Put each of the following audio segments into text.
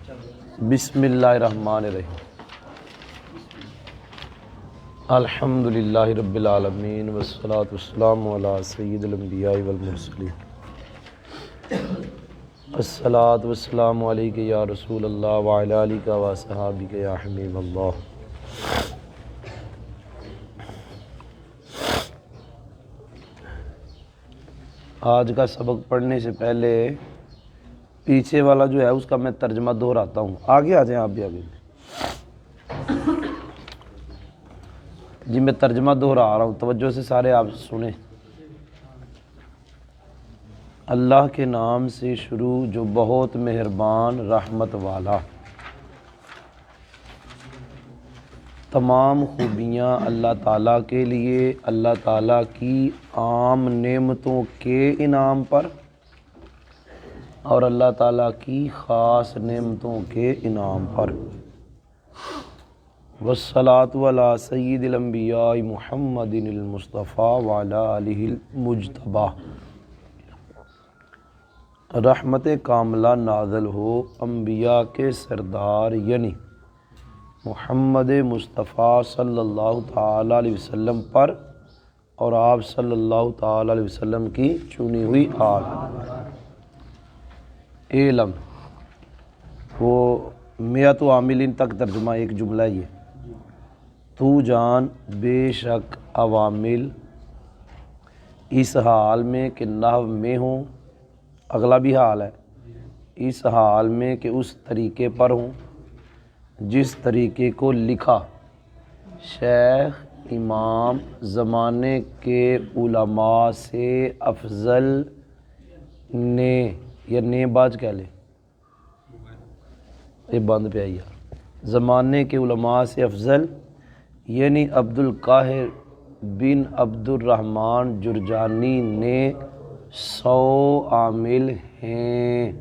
بسم اللہ الرحمن الرحیم الحمدللہ رب العالمین والصلاة والسلام علی سید الانبیاء والمرسلین الصلاة والسلام علیک یا رسول اللہ وعلی آلک و صحابک یا حبیب اللہ۔ آج کا سبق پڑھنے سے پہلے پیچھے والا جو ہے اس کا میں ترجمہ دہراتا ہوں۔ آگے آ جائیں آپ بھی آگے۔ جی میں ترجمہ دہرا رہا ہوں، توجہ سے سارے آپ سنیں۔ اللہ کے نام سے شروع جو بہت مہربان رحمت والا، تمام خوبیاں اللہ تعالیٰ کے لیے، اللہ تعالیٰ کی عام نعمتوں کے انعام پر اور اللہ تعالیٰ کی خاص نعمتوں کے انعام پر۔ والصلاة علی سید الانبیاء محمد المصطفیٰ وعلی آلہ المجتبیٰ۔ رحمت کاملہ نازل ہو انبیاء کے سردار یعنی محمد مصطفیٰ صلی اللہ تعالیٰ علیہ وسلم پر اور آپ صلی اللہ تعالیٰ علیہ وسلم کی چنی ہوئی آل۔ علم وہ میت و عاملین تک ترجمہ ایک جملہ یہ، تو جان بے شک عوامل اس حال میں کہ نحو میں ہوں، اگلا بھی حال ہے، اس حال میں کہ اس طریقے پر ہوں جس طریقے کو لکھا شیخ امام زمانے کے علماء سے افضل نے، یا نے باز کہہ لے، یہ بند پہ آئی یار، زمانے کے علماء سے افضل یعنی عبد القاہر بن عبد الرحمن جرجانی نے 100 عامل ہیں۔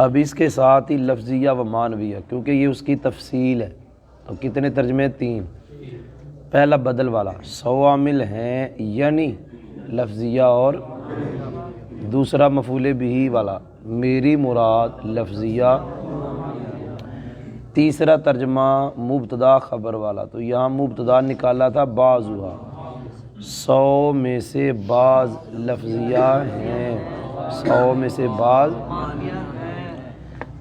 اب اس کے ساتھ ہی لفظیہ و معنویہ، کیونکہ یہ اس کی تفصیل ہے، تو کتنے ترجمے؟ 3۔ پہلا بدل والا 100 عامل ہیں یعنی لفظیہ، اور دوسرا مفعول بہ والا میری مراد لفظیہ، تیسرا ترجمہ مبتدا خبر والا، تو یہاں مبتدا نکالا تھا بعض ہوا، 100 میں سے بعض لفظیہ ہیں، 100 میں سے بعض۔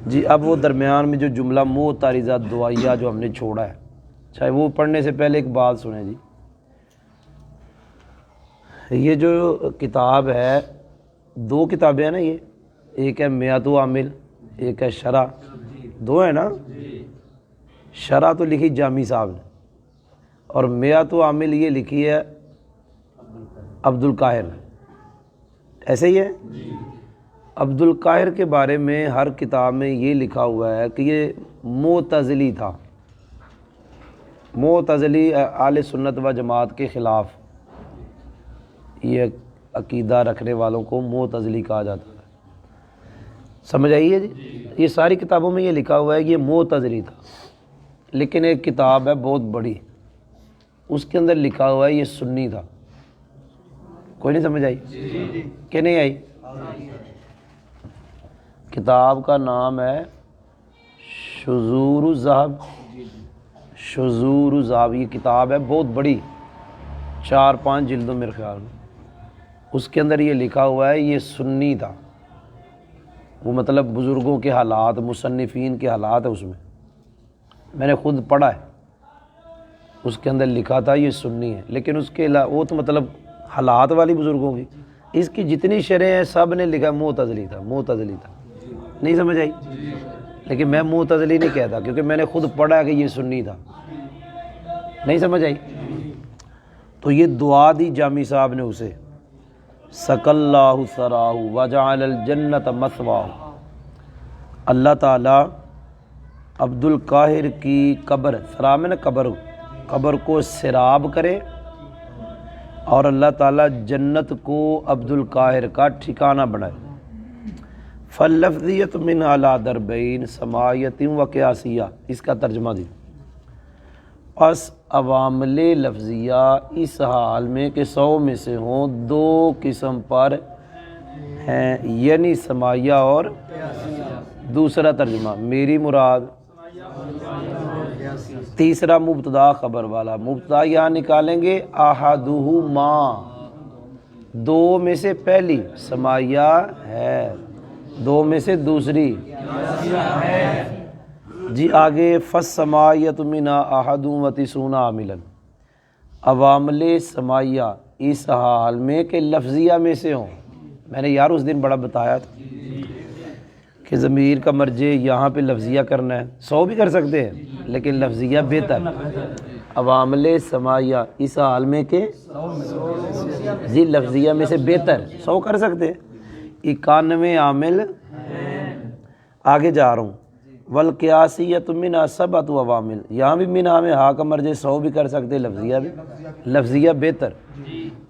جی اب وہ درمیان میں جو جملہ معترضہ دعائیہ جو ہم نے چھوڑا ہے، چاہے وہ پڑھنے سے پہلے ایک بات سنیں جی۔ یہ جو کتاب ہے، 2 کتابیں ہیں نا، یہ ایک ہے میت و عامل، ایک ہے شرح، 2 ہے نا۔ شرح تو لکھی جامی صاحب نے، اور میت و عامل یہ لکھی ہے عبد القاہر نے، ایسے ہی ہے۔ عبد القاہر کے بارے میں ہر کتاب میں یہ لکھا ہوا ہے کہ یہ معتزلی تھا، معتزلی اہل سنت و جماعت کے خلاف، یہ عقیدہ رکھنے والوں کو معتزلی کہا جاتا ہے، سمجھ آئیے جی۔ یہ ساری کتابوں میں یہ لکھا ہوا ہے کہ یہ معتزلی تھا، لیکن ایک کتاب ہے بہت بڑی، اس کے اندر لکھا ہوا ہے یہ سنی تھا۔ کوئی نہیں سمجھ آئی کہ نہیں آئی؟ کتاب کا نام ہے شذور الذہب، شذور الذہب، یہ کتاب ہے بہت بڑی، 4-5 جلدوں میرے خیال میں۔ اس کے اندر یہ لکھا ہوا ہے یہ سنی تھا، وہ مطلب بزرگوں کے حالات، مصنفین کے حالات ہے، اس میں نے خود پڑھا ہے، اس کے اندر لکھا تھا یہ سنی ہے، لیکن اس کے علاوہ وہ تو مطلب حالات والی بزرگوں کی، اس کی جتنی شرح ہیں سب نے لکھا معتزلی تھا، معتزلی تھا۔ نہیں سمجھ آئی؟ لیکن میں معتزلی نہیں کہتا، کیونکہ میں نے خود پڑھا کہ یہ سنی تھا۔ نہیں سمجھ آئی؟ تو یہ دعا دی جامی صاحب نے اسے، سق اللہ ثراہ وجعل الجنت مثواہ، اللہ تعالیٰ عبد القاہر کی قبر، ثرا میں نا قبر کو سراب کرے، اور اللہ تعالیٰ جنت کو عبد القاہر کا ٹھکانہ بنائے۔ فاللفظیت من علی دربین سماعیت و قیاسیہ، اس کا ترجمہ دی۔ پس عوامل لفظیہ اس حال میں کہ 100 میں سے ہوں 2 قسم پر ہیں، یعنی سماعیہ اور دوسرا ترجمہ میری مراد، تیسرا مبتدا خبر والا، مبتدا یہاں نکالیں گے احدہما، دو میں سے پہلی سمایا ہے، دو میں سے دوسری جی آگے فالسمائیۃ منہا احد و تسعون عاملا، عوامل سمائیہ اس حال میں کہ لفظیہ میں سے ہوں۔ میں نے یار اس دن بڑا بتایا تھا کہ ضمیر کا مرجع یہاں پہ لفظیہ کرنا ہے، 100 بھی کر سکتے ہیں لیکن لفظیہ بہتر، عوامل سمائیہ اس حال میں کہ جی لفظیہ میں سے بہتر 100 کر سکتے ہیں، 91 عامل آگے جا رہا ہوں، والقیاسیۃ منہا سبعۃ عوامل، یہاں بھی منہا میں ہا کا مرجع 100 بھی کر سکتے، لفظیہ بھی، لفظیہ بہتر،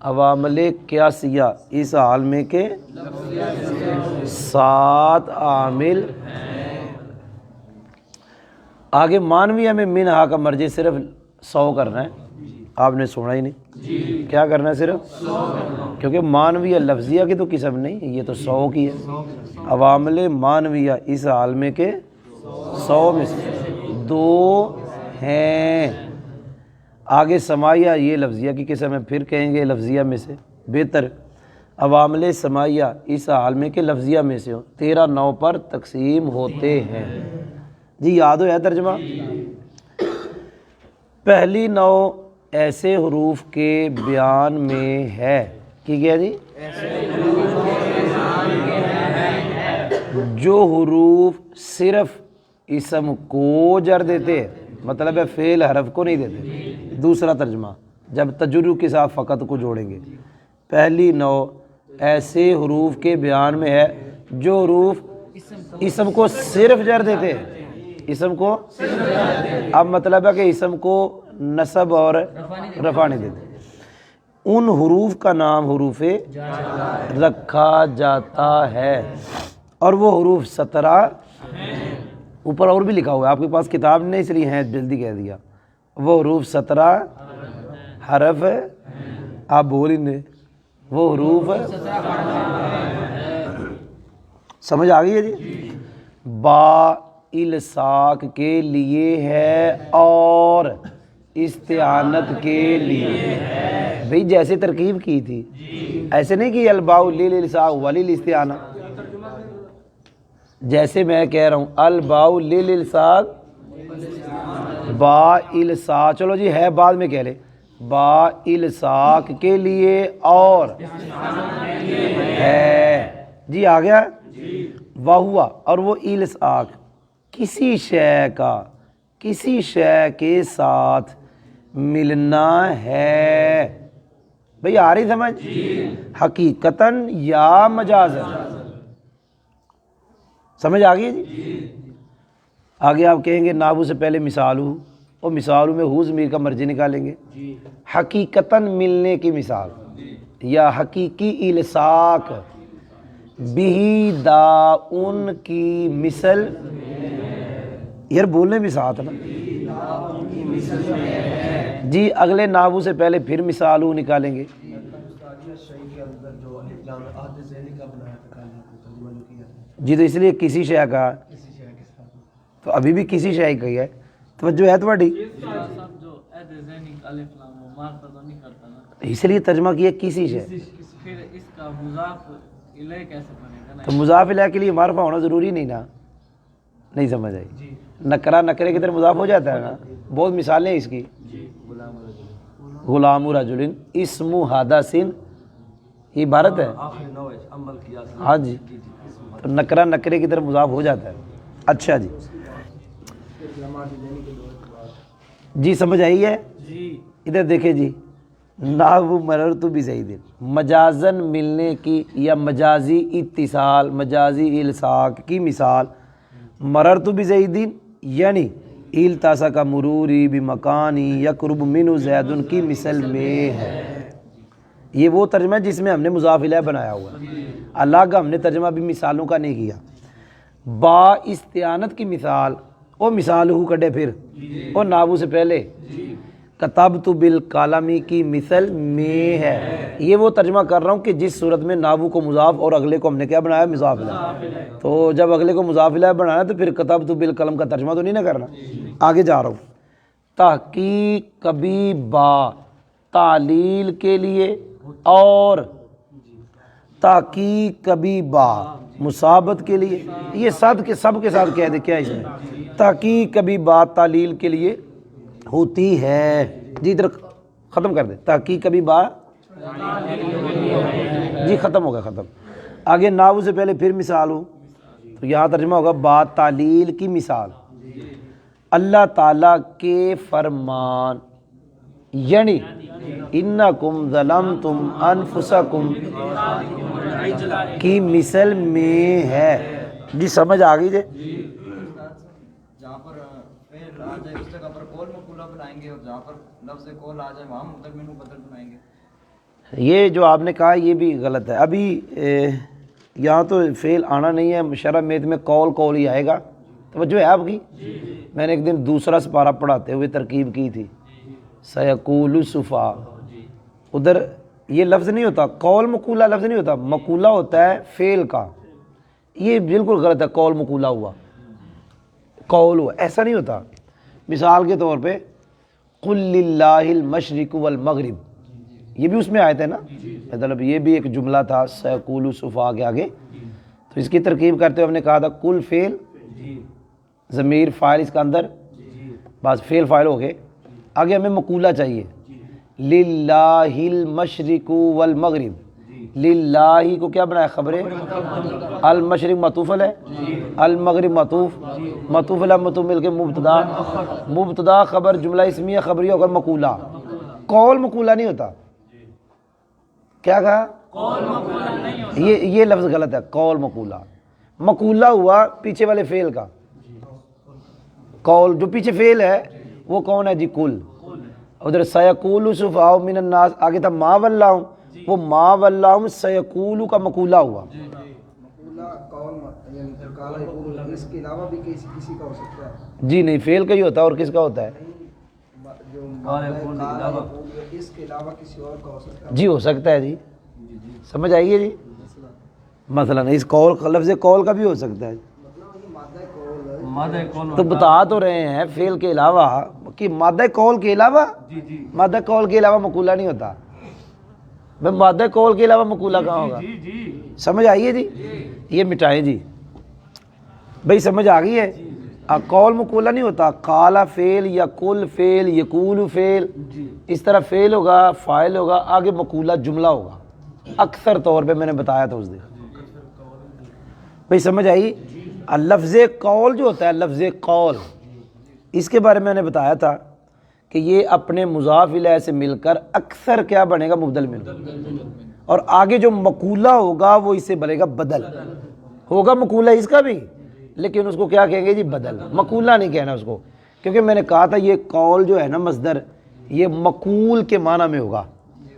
عوامل قیاسیہ اس حال میں کہ 7 عامل، آگے مانویہ میں منہا کا مرجع صرف 100 کرنا ہے، آپ نے سنا ہی نہیں، کیا کرنا ہے صرف، کیونکہ مانویہ لفظیہ کی تو قسم نہیں، یہ تو 100 کی ہے، عوامل مانویہ اس حال میں کہ 100 میں سے 2 ہیں، آگے سمائیہ یہ لفظیہ کی قسم ہے، پھر کہیں گے لفظیہ میں سے بہتر، عوامل سمائیہ اس حال میں کہ لفظیہ میں سے ہو، 13 9 پر تقسیم ہوتے ہیں۔ جی یاد ہو ہے ترجمہ؟ پہلی نوع ایسے حروف کے بیان میں ہے، کی کیا جی؟ جو حروف صرف اسم کو جر دیتے ہیں، مطلب ہے فعل حرف کو نہیں دیتے۔ دوسرا ترجمہ جب تجرد کے ساتھ فقط کو جوڑیں گے، پہلی نوع ایسے حروف کے بیان میں ہے جو حروف اسم کو صرف جر دیتے ہیں، اسم کو، اب مطلب ہے کہ اسم کو نصب اور رفع نہیں دیتے، ان حروف کا نام حروف رکھا جاتا ہے، اور وہ حروف 17 اوپر اور بھی لکھا ہوا ہے، آپ کے پاس کتاب نہیں اس لیے ہیں جلدی کہہ دیا، وہ حروف 17 حرف، آپ بول ہی نہیں، وہ حروف سمجھ آ گئی ہے جی؟ با الساق کے لیے ہے اور استعانت کے لیے، بھئی جیسے ترکیب کی تھی ایسے نہیں کی الباء للالساق وللاستعانہ، جیسے میں کہہ رہا ہوں الباء للالساق با الساق، چلو جی ہے بعد میں کہہ لے، با الساق کے لیے اور ہے، جی آ گیا، وہوا اور وہ الساق کسی شے کا کسی شے کے ساتھ ملنا ہے، بھئی آ رہی سمجھ؟ حقیقتاً یا مجازاً، سمجھ آ گئی جی؟ آگے آپ کہیں گے نابو سے پہلے مثال ہو، اور مثال میں ہو ضمیر کا مرجع نکالیں گے، حقیقتاً ملنے کی مثال، یا حقیقی الساق بھی دا ان کی مثل، یار بولنے بھی ساتھ نا جی، اگلے نابو سے پہلے پھر مثال ہو نکالیں گے، جی تو اس لیے کسی شے کا، تو ابھی بھی کسی شے کا ہے، توجہ ہے تمہاری، اس لیے ترجمہ کیا کسی شے، تو مضاف الیہ کے لیے معرفہ ہونا ضروری نہیں نا، نہیں سمجھ آئی، نکرہ نکرے کی طرف مضاف ہو جاتا ہے نا، بہت مثالیں اس کی، غلام رجل اسم حدث، یہ عبارت ہے، ہاں جی، تو نکرہ نکرے کی طرف مضاف ہو جاتا ہے، اچھا جی، جی سمجھ آئی ہے، ادھر دیکھیں جی، نحو مررت بزید، مجازن ملنے کی یا مجازی اتصال مجازی الساق کی مثال، مررت بزید یعنی التاسا کا مروری بمکانی یقرب منہ زید کی مثل میں ہے، یہ وہ ترجمہ ہے جس میں ہم نے مضاف الیہ بنایا ہوا ہے، الگ ہم نے ترجمہ بھی مثالوں کا نہیں کیا، با استعانت کی مثال، وہ مثال ہو کڈے پھر وہ نابو سے پہلے، کتبت بالقلمی کی مثل میں ہے، یہ وہ ترجمہ کر رہا ہوں کہ جس صورت میں ناوو کو مضاف اور اگلے کو ہم نے کیا بنایا، مضاف الیہ، تو جب اگلے کو مضاف الیہ بنانا تو پھر کتبت بالقلم کا ترجمہ تو نہیں نہ کرنا۔ آگے جا رہا ہوں، تحقیق کبھی با تعلیل کے لیے اور تحقیق کبھی با مصابت کے لیے، یہ سب کے ساتھ کہہ دے، کیا اس میں تحقیق کبھی با تعلیل کے لیے ہوتی ہے۔ جی ادھر ختم کر دے، تحقیق کبھی با، جی ختم ہوگا، ختم۔ آگے ناو سے پہلے پھر مثال ہو تو یہاں ترجمہ ہوگا با تعلیل کی مثال، اللہ تعالیٰ کے فرمان، یعنی انکم ظلمتم انفسکم کی مثل میں ہے۔ جی سمجھ آ گئی جی؟ جہاں پر فعل آ جائے اس جگہ پر قول مقولہ بنائیں گے، اور جہاں پر لفظ قول آ جائے وہاں مبدل منہ بدل بنائیں گے۔ یہ جو آپ نے کہا یہ بھی غلط ہے۔ ابھی یہاں تو فعل آنا نہیں ہے، شرح میت میں قول ہی آئے گا، توجہ ہے آپ کی؟ میں نے ایک دن دوسرا سپارہ پڑھاتے ہوئے ترکیب کی تھی، سیقول السفہاء، ادھر یہ لفظ نہیں ہوتا، قول مقولہ لفظ نہیں ہوتا، مقولہ ہوتا ہے فعل کا، یہ بالکل غلط ہے۔ قول مقولہ ہوا، قول ہوا، ایسا نہیں ہوتا۔ مثال کے طور پہ قل للہ المشرق والمغرب، یہ بھی اس میں آیت ہے نا، مطلب یہ بھی ایک جملہ تھا سیقول السفہاء کے آگے، تو اس کی ترکیب کرتے ہوئے ہم نے کہا تھا کل فعل ضمیر فاعل اس کا اندر، بس فعل فاعل ہو گئے، آگے ہمیں مقولہ چاہیے، للہ المشرق والمغرب، للہ کو کیا بنایا، خبر ہے، المشرق معطوف ہے، المغرب معطوف علیہ معطوف مل کے مبتدا خبر جملہ اسمیہ خبریہ ہوگا مقولہ۔ قول مقولہ نہیں ہوتا، کیا کہا، یہ لفظ غلط ہے، قول مقولہ، مقولہ ہوا پیچھے والے فعل کا، قول جو پیچھے فعل ہے وہ کون ہے جی، کل۔ ادھر سیقول السفہاء من الناس آگے تھا ما ولاہم، وہ ما ولاہم سیقول کا مقولہ ہوا۔ مقولہ قول یعنی قال یقول، اس کے علاوہ بھی کسی کا ہو سکتا ہے؟ جی نہیں، فعل کا ہی ہوتا ہے، اور کس کا ہوتا ہے، جو قال یقول اس کے علاوہ کسی اور کا ہو سکتا ہے؟ جی ہو سکتا ہے، جی سمجھ آئی ہے جی، مثلا اس قول لفظ قول کا بھی ہو سکتا ہے، تو بتا تو رہے ہیں فعل کے علاوہ کہ مادہ قول کے علاوہ، مادہ قول کے علاوہ مقولہ نہیں ہوتا، میں مادہ قول کے علاوہ مقولہ کہاں ہوگا، سمجھ آئی ہے جی؟ یہ مٹائیں جی بھائی، سمجھ آ گئی ہے؟ قول مقولہ نہیں ہوتا، قال فعل یا کل فعل یقول فعل، اس طرح فعل ہوگا فاعل ہوگا، آگے مقولہ جملہ ہوگا، اکثر طور پہ میں نے بتایا تھا اس دن، بھائی سمجھ آئی؟ لفظ قول جو ہوتا ہے، لفظ قول، اس کے بارے میں نے بتایا تھا کہ یہ اپنے مضاف الیہ سے مل کر اکثر کیا بنے گا، مبدل منہ، اور آگے جو مقولہ ہوگا وہ اس سے بنے گا بدل، ہوگا مقولہ اس کا بھی، لیکن اس کو کیا کہیں گے جی، بدل، مقولہ نہیں کہنا اس کو، کیونکہ میں نے کہا تھا یہ قول جو ہے نا مصدر، یہ مقول کے معنی میں ہوگا،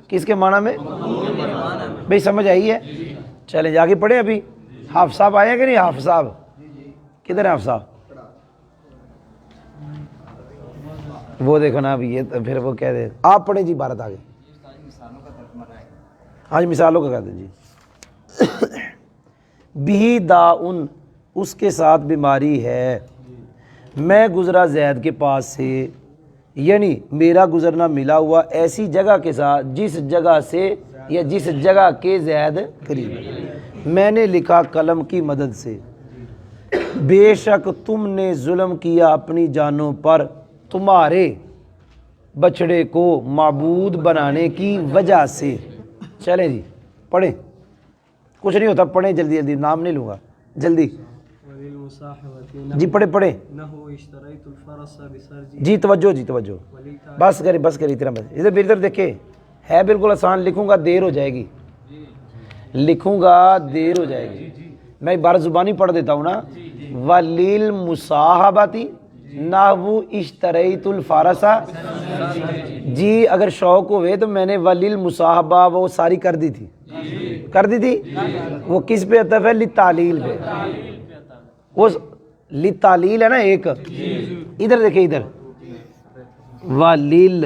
کس کے معنی میں، بھئی سمجھ آئی ہے؟ چلیں جا کے پڑھیں، ابھی حافظ صاحب آئے ہیں کہ نہیں، حافظ صاحب کدھر ہیں حافظ صاحب، وہ دیکھو نا ابھی، یہ پھر وہ کہہ دے، آپ پڑھیں جی عبارت آگے، ہاں جی مثالوں کا کہتے ہیں جی، بھی داؤن، اس کے ساتھ بیماری ہے، میں گزرا زید کے پاس سے، یعنی میرا گزرنا ملا ہوا ایسی جگہ کے ساتھ جس جگہ سے یا جس جگہ کے زید قریب ہے، میں نے لکھا قلم کی مدد سے، بے شک تم نے ظلم کیا اپنی جانوں پر تمہارے بچڑے کو معبود بنانے کی وجہ سے۔ چلیں جی پڑھیں، کچھ نہیں ہوتا، پڑھیں جلدی جلدی، نام نہیں لوں گا، جلدی جی پڑھیں جی، توجہ جی توجہ، بس کری اتنا بس، ادھر دیکھیں، ہے بالکل آسان، لکھوں گا دیر ہو جائے گی، میں عبارت زبانی پڑھ دیتا ہوں نا، وَلِلْمُصَاحَبَةِ نَحْوُ اشْتَرَيْتُ الْفَرَسَ، جی اگر شوق ہوئے تو میں نے وَلِلْمُصَاحَبَہ وہ ساری کر دی تھی، وہ کس پہ عطف ہے، لِلتعلیل پہ، وہ لِلتعلیل ہے نا ایک، ادھر دیکھیں ادھر، وَلِلْ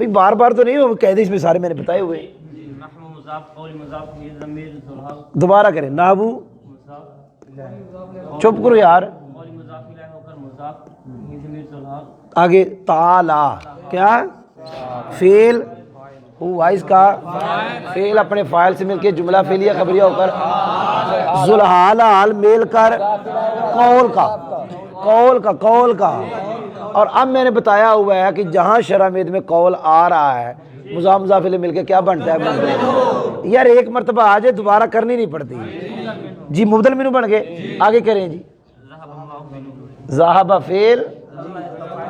بھئی بار بار تو نہیں ہو کہہ دے، اس میں سارے میں نے بتائے ہوئے. نحو مضاف قول مضاف یہ ضمیر ذوالحق دوبارہ کریں. نحو مضاف چپ کرو یار. قول مضاف الیہ ہو کر مضاف یہ ضمیر ذوالحق. آگے تعالی کیا فعل ہوا اس کا فعل اپنے فاعل سے مل کے جملہ فعلیہ خبریہ ہو کر ذوالحال حال مل کر قول کا. اور اب میں نے بتایا ہوا ہے کہ جہاں شرامید میں قول آ رہا ہے مضاف مضاف الیہ مل کے کیا بنتا ہے یار ایک مرتبہ آ جائے دوبارہ کرنی نہیں پڑتی جی. مبدل منو بن گئے. آگے کریں جی. ذہب فعل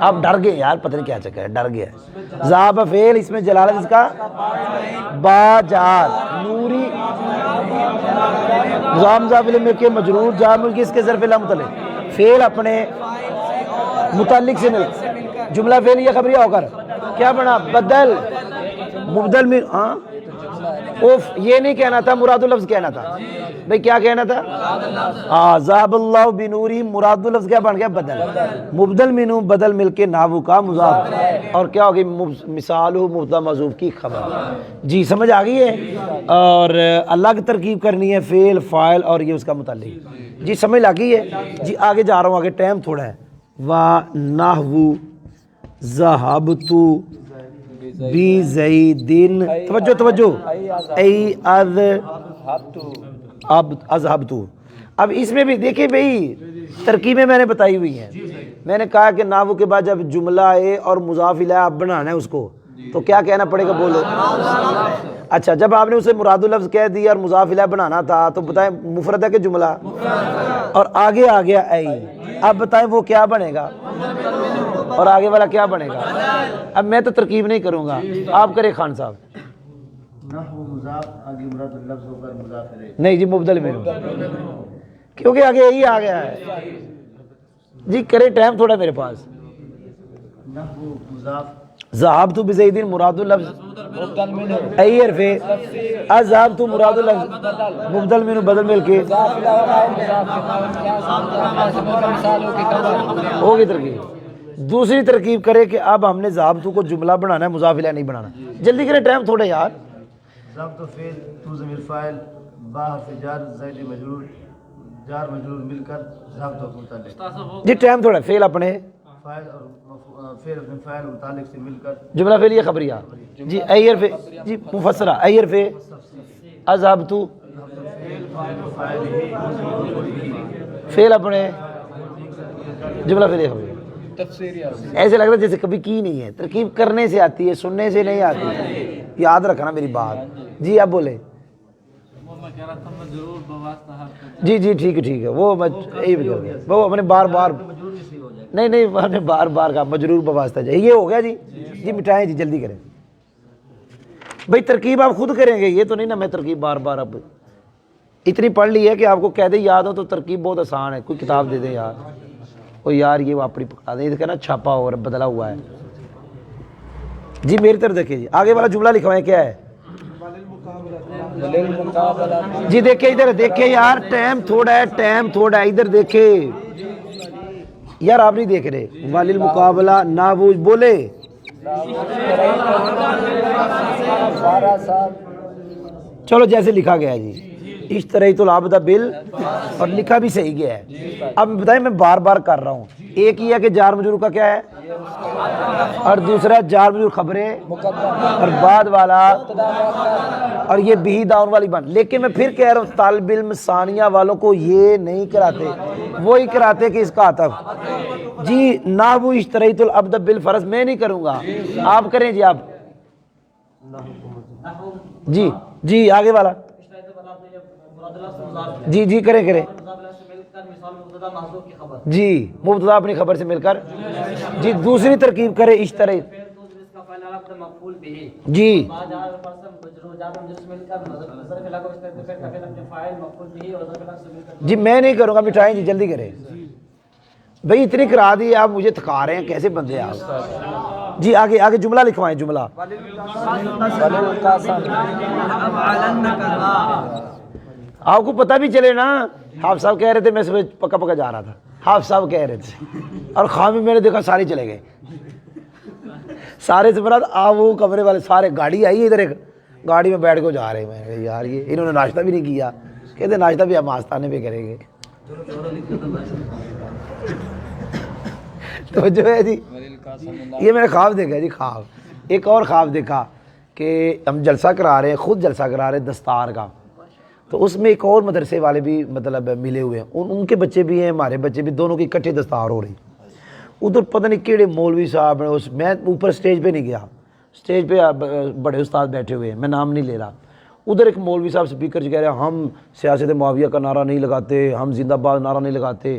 اب ڈر گئے یار پتہ نہیں کیا چکر ہے ڈر گیا. ذہب فعل اس میں جلالت اس کا باجار نوری مضاف مضاف الیہ مل کے مجرور جار ملکی اس کے ظرف لا متعلق فعل اپنے متعلق سے مل جملہ فعلیہ خبریہ ہو کر کیا بنا بدل مبدل میں. ہاں اوف یہ نہیں کہنا تھا مراد اللفظ کہنا تھا بھئی کیا کہنا تھا ذہب اللہ بنوری مراد اللفظ کیا بن گیا بدل مبدل منو بدل مل کے نحو کا مضاف اور کیا ہوگی مثال مبتدا محذوف کی خبر. جی سمجھ آ گئی ہے. اور الگ ترکیب کرنی ہے فعل فاعل اور یہ اس کا متعلق. جی سمجھ لگ گئی ہے. جی آگے جا رہا ہوں آگے ٹائم تھوڑا ہے. وَنَحْوُ ذَهَبْتُ بِزَيْدٍ توجہ ای اذهبت. اب اس میں بھی دیکھیں بھئی ترکیبیں میں نے بتائی ہوئی ہیں. میں نے کہا کہ نحو کے بعد جب جملہ ہے اور مضاف الیہ اب بنانا ہے اس کو تو کیا کہنا پڑے گا بولو. اچھا جب آپ نے اسے مراد اللفظ کہہ دیا اور مضاف الیہ بنانا تھا تو بتائیں مفرد ہے کہ جملہ اور آگے آ گیا ای. اب بتائیں وہ کیا بنے گا اور آگے والا کیا بنے گا. اب میں تو ترکیب نہیں کروں گا آپ کریں خان صاحب. نحو مضاف آگے مراد اللفظ ہو کر مضاف الیہ نہیں جی مبدل منو کیونکہ آگے یہی آ گیا ہے. جی کرے ٹائم تھوڑا میرے پاس. نحو مضاف ذهبت بزید مراد اللفظ ای حرف اذهبت مراد اللفظ مبدل منو بدل مل کے ہوگی ترکیب. دوسری ترکیب کرے کہ اب ہم نے ذهبت کو جملہ بنانا ہے مضاف الیہ نہیں بنانا. جلدی کرے ٹائم تھوڑا یار. ضبط فعل تو ضمیر فاعل با حرف جار زید مجرور جار مجرور مل کر ضبط کو متعلق. جی ٹائم تھوڑا فعل اپنے فاعل اور فعل اپنے فاعل متعلق سے مل کر جملہ فعلیہ خبریہ. جی ای حرف جی مفسرہ ای حرف اذهبت فعل اپنے جملہ فعلیہ خبریہ. ایسے لگ رہا ہے جیسے کبھی کی نہیں ہے. ترکیب کرنے سے آتی ہے سننے سے نہیں آتی. یاد رکھنا میری بات. جی آپ بولے. جی جی ٹھیک ہے وہ وہ ہم نے بار بار نہیں ہم نے بار بار کہا مجرور بواسطہ جائے. یہ ہو گیا جی. جی مٹھائیں جی جلدی کریں بھائی. ترکیب آپ خود کریں گے یہ تو نہیں نا میں ترکیب بار بار اب اتنی پڑھ لی ہے کہ آپ کو کہہ دیں یاد ہو تو ترکیب بہت آسان ہے. کوئی کتاب دے دیں یار او یار یہ وہ اپنی پکڑا دیں. یہ کہنا چھاپا اور بدلا ہوا ہے. جی میری طرف دیکھیں جی آگے والا جملہ لکھوائیں کیا ہے. جی دیکھیں ادھر دیکھیں یار ٹائم تھوڑا ہے ادھر دیکھیں یار آپ نہیں دیکھ رہے. والی المقابلہ نہ وہ بولے چلو جیسے لکھا گیا ہے جی اشتریت العبد بل اور لکھا بھی صحیح گیا ہے. اب بتائیں میں بار بار کر رہا ہوں. ایک ہی ہے کہ جار مجرور کا کیا ہے اور دوسرا جار مجرور خبریں اور بعد والا اور یہ بھی داؤن والی بن. لیکن میں پھر کہہ رہا ہوں طالب علم ثانیہ والوں کو یہ نہیں کراتے وہی کراتے کہ اس کا عطف. جی نحو اشتریت العبد بالفرض میں نہیں کروں گا آپ کریں جی. آپ جی آگے والا جی کریں جی مبتدا اپنی خبر سے مل کر. جی دوسری ترکیب کرے اشتریت. جی جی میں نہیں کروں گا مٹھائیں جی جلدی کریں بھئی اتنی کرا دی آپ مجھے تھکا رہے ہیں کیسے بندے آپ. جی آگے جملہ لکھوائیں. جملہ آپ کو پتہ بھی چلے نا. حافظ صاحب کہہ رہے تھے میں صبح پکا جا رہا تھا. حافظ صاحب کہہ رہے تھے اور خامی میں نے دیکھا سارے چلے گئے. سارے سے مراد آپ وہ کمرے والے سارے گاڑی آئی ہے ادھر ایک گاڑی میں بیٹھ کے جا رہے ہیں. میں کہا یار یہ انہوں نے ناشتہ بھی نہیں کیا. کہتے ناشتہ بھی ہم آستانے پہ کریں گے. تو جو ہے جی یہ میں نے خواب دیکھا جی. خواب ایک اور خواب دیکھا کہ ہم جلسہ کرا رہے ہیں, خود جلسہ کرا رہے ہیں دستار کا. تو اس میں ایک اور مدرسے والے بھی مطلب ملے ہوئے ہیں, ان کے بچے بھی ہیں, ہمارے بچے بھی, دونوں کی اکٹھے دستار ہو رہی. ادھر پتہ نہیں کیڑے مولوی صاحب نے میں اوپر اسٹیج پہ نہیں گیا, اسٹیج پہ بڑے استاد بیٹھے ہوئے ہیں, میں نام نہیں لے رہا. ادھر ایک مولوی صاحب اسپیکر کہہ رہے ہیں ہم سیاست معاویہ کا نعرہ نہیں لگاتے, ہم زندہ باد نعرہ نہیں لگاتے.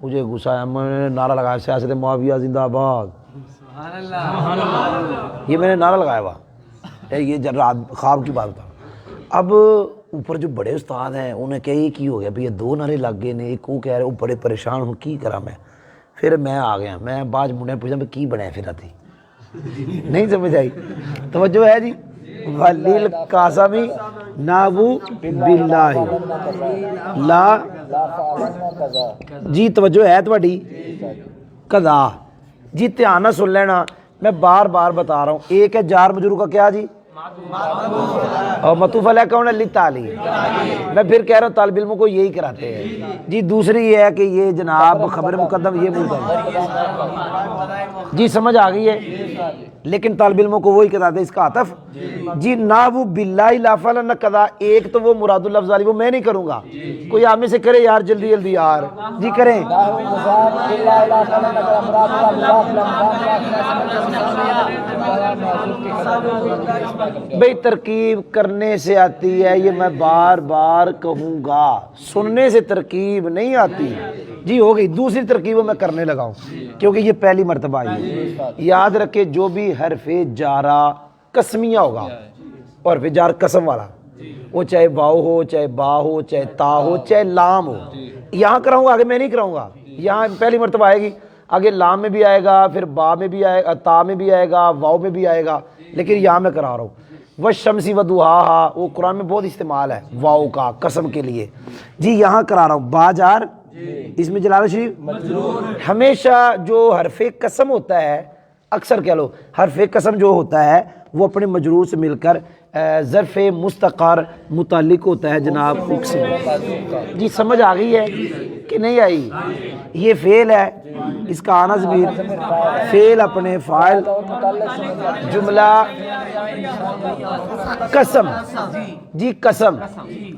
مجھے غصہ آیا, میں نے نعرہ لگایا سیاست معاویہ زندہ باد. یہ میں نے نعرہ لگایا ہوا, یہ رات خواب کی بات بتا. اب اوپر جو بڑے استاد ہیں انہیں کہا یہ کی ہو گیا, بھئی 2 نعرے لگ گئے نے, ایک وہ کہہ رہے وہ بڑے پریشان ہوں کی کرا میں. پھر میں آ گیا, میں بعد منڈے پوچھا میں کی بنایا پھر آتی نہیں سمجھ آئی. توجہ ہے جی. ولیل قاسمی نابو باللہ لا جی. توجہ ہے تھوڑی قضا جی, دھیان نہ سن لینا, میں بار بار بتا رہا ہوں. ایک ہے جار مجرور کا کیا جی, اور مطوف علیہ کون ہے, للتعلیم. میں پھر کہہ رہا ہوں طالب علموں کو یہی کراتے ہیں جی. دوسری یہ ہے کہ یہ جناب خبر مقدم یہ بولتا ہے جی, سمجھ آ گئی ہے, لیکن طالب علموں کو وہی کراتے ہیں اس کا عطف جی. نابو باللہ لا فعلن قضا, ایک تو وہ مراد اللفظ والی وہ میں نہیں کروں گا, کوئی آپ میں سے کرے یار جلدی جلدی یار جی کریں. بھئی ترکیب کرنے سے آتی ہے, یہ میں بار بار کہوں گا, سننے سے ترکیب نہیں آتی جی. ہو گئی دوسری ترکیب میں کرنے لگا ہوں کیونکہ یہ پہلی مرتبہ آئی ہے. یاد رکھے جو بھی حرف جارہ قسمیہ ہوگا, اور حرف جار قسم والا, وہ چاہے واو ہو, چاہے با ہو, چاہے تا ہو, چاہے لام ہو. یہاں کراؤں گا, آگے میں نہیں کراؤں گا. یہاں پہلی مرتبہ آئے گی, آگے لام میں بھی آئے گا, پھر با میں بھی آئے گا, تا میں بھی آئے گا, واو میں بھی آئے گا, لیکن یہاں میں کرا رہا ہوں. والشمس وضحاها, وہ قرآن میں بہت استعمال ہے واو کا قسم کے لیے جی. یہاں کرا رہا ہوں با جار, اس میں جلالہ شریف. ہمیشہ جو حرف قسم ہوتا ہے, اکثر کہہ لو حرف قسم جو ہوتا ہے وہ اپنے مجرور سے مل کر ظرف مستقر متعلق ہوتا ہے جناب اقسم جی. سمجھ آ گئی ہے کہ نہیں آئی؟ یہ فعل ہے, اس کا آنا ضمیر, فعل اپنے فاعل, جملہ قسم جی, قسم.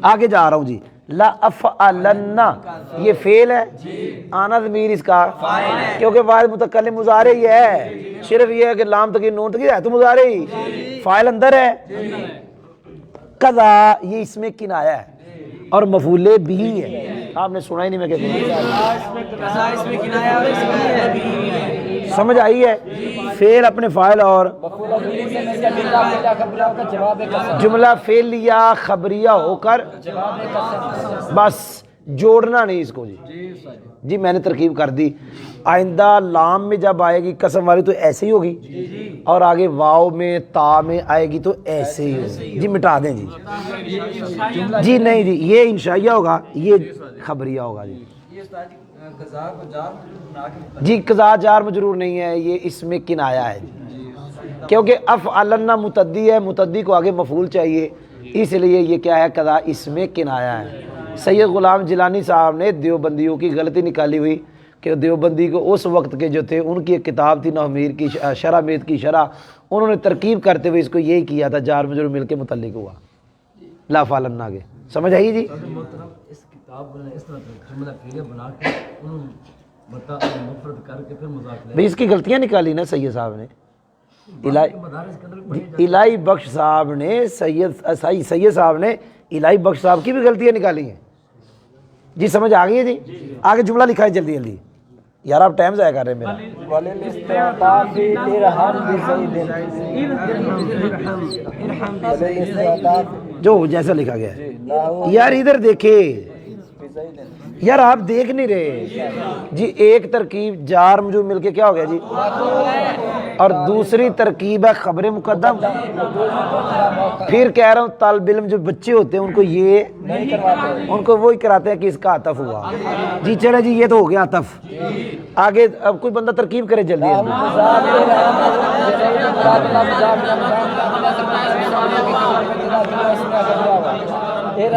آگے جا رہا ہوں جی. لا افعلن یہ فعل ہے, آنا ضمیر اس کا کیونکہ واحد متکلم مضارع ہی ہے, صرف یہ ہے کہ لام تک نون تک ہے تو مضارع ہی, فاعل اندر ہے. قضا یہ اس میں کنایا ہے اور مفعول بھی ہے. آپ نے سنا ہی نہیں, میں کہتا ہوں سمجھ آئی ہے. فعل اپنے فاعل اور جملہ فعلیہ خبریہ ہو کر, بس جوڑنا نہیں اس کو جی. جی میں نے ترکیب کر دی. آئندہ لام میں جب آئے گی قسم والی تو ایسے ہی ہوگی, اور آگے واو میں تا میں آئے گی تو ایسے ہی ہوگی جی. مٹا دیں جی. جی نہیں جی, یہ انشائیہ ہوگا, یہ خبریہ ہوگا جی. جی قضا جار مجرور نہیں ہے, یہ اس میں کنایا ہے جی, کیونکہ افعلن متعدی ہے, متعدی کو آگے مفعول چاہیے, اس لیے یہ کیا ہے قضا اس میں کنایا ہے. سید غلام جیلانی صاحب نے دیوبندیوں کی غلطی نکالی ہوئی کہ دیوبندی کو اس وقت کے جو تھے ان کی ایک کتاب تھی نومیر کی شرح میت کی شرح, انہوں نے ترکیب کرتے ہوئے اس کو یہی کیا تھا, جار مجرور مل کے متعلق ہوا لا فعلن آگے. سمجھ آئی جی؟ اس کتاب میں اس طرح جملہ فعلیہ بنا کے انہوں بتا مفرد کر کے پھر مضاف لے. بھئی اس کی غلطیاں نکالی نا سید صاحب نے, الہی بخش صاحب نے, سید صاحب نے الہی بخش صاحب کی بھی غلطیاں نکالی ہیں جی. سمجھ آ گئی ہے جی؟ آگے جملہ لکھا ہے جلدی جلدی یار, آپ ٹائم ضائع کر رہے ہیں میرا. جو جیسا لکھا گیا ہے یار ادھر دیکھے, یار آپ دیکھ نہیں رہے جی. ایک ترکیب جار مجرور مل کے کیا ہو گیا جی, اور دوسری ترکیب ہے خبر مقدم. پھر کہہ رہا ہوں طالب علم جو بچے ہوتے ہیں ان کو یہ ان کو وہی کراتے ہیں کہ اس کا عطف ہوا. جی چلے جی, یہ تو ہو گیا عطف. آگے اب کوئی بندہ ترکیب کرے جلدی.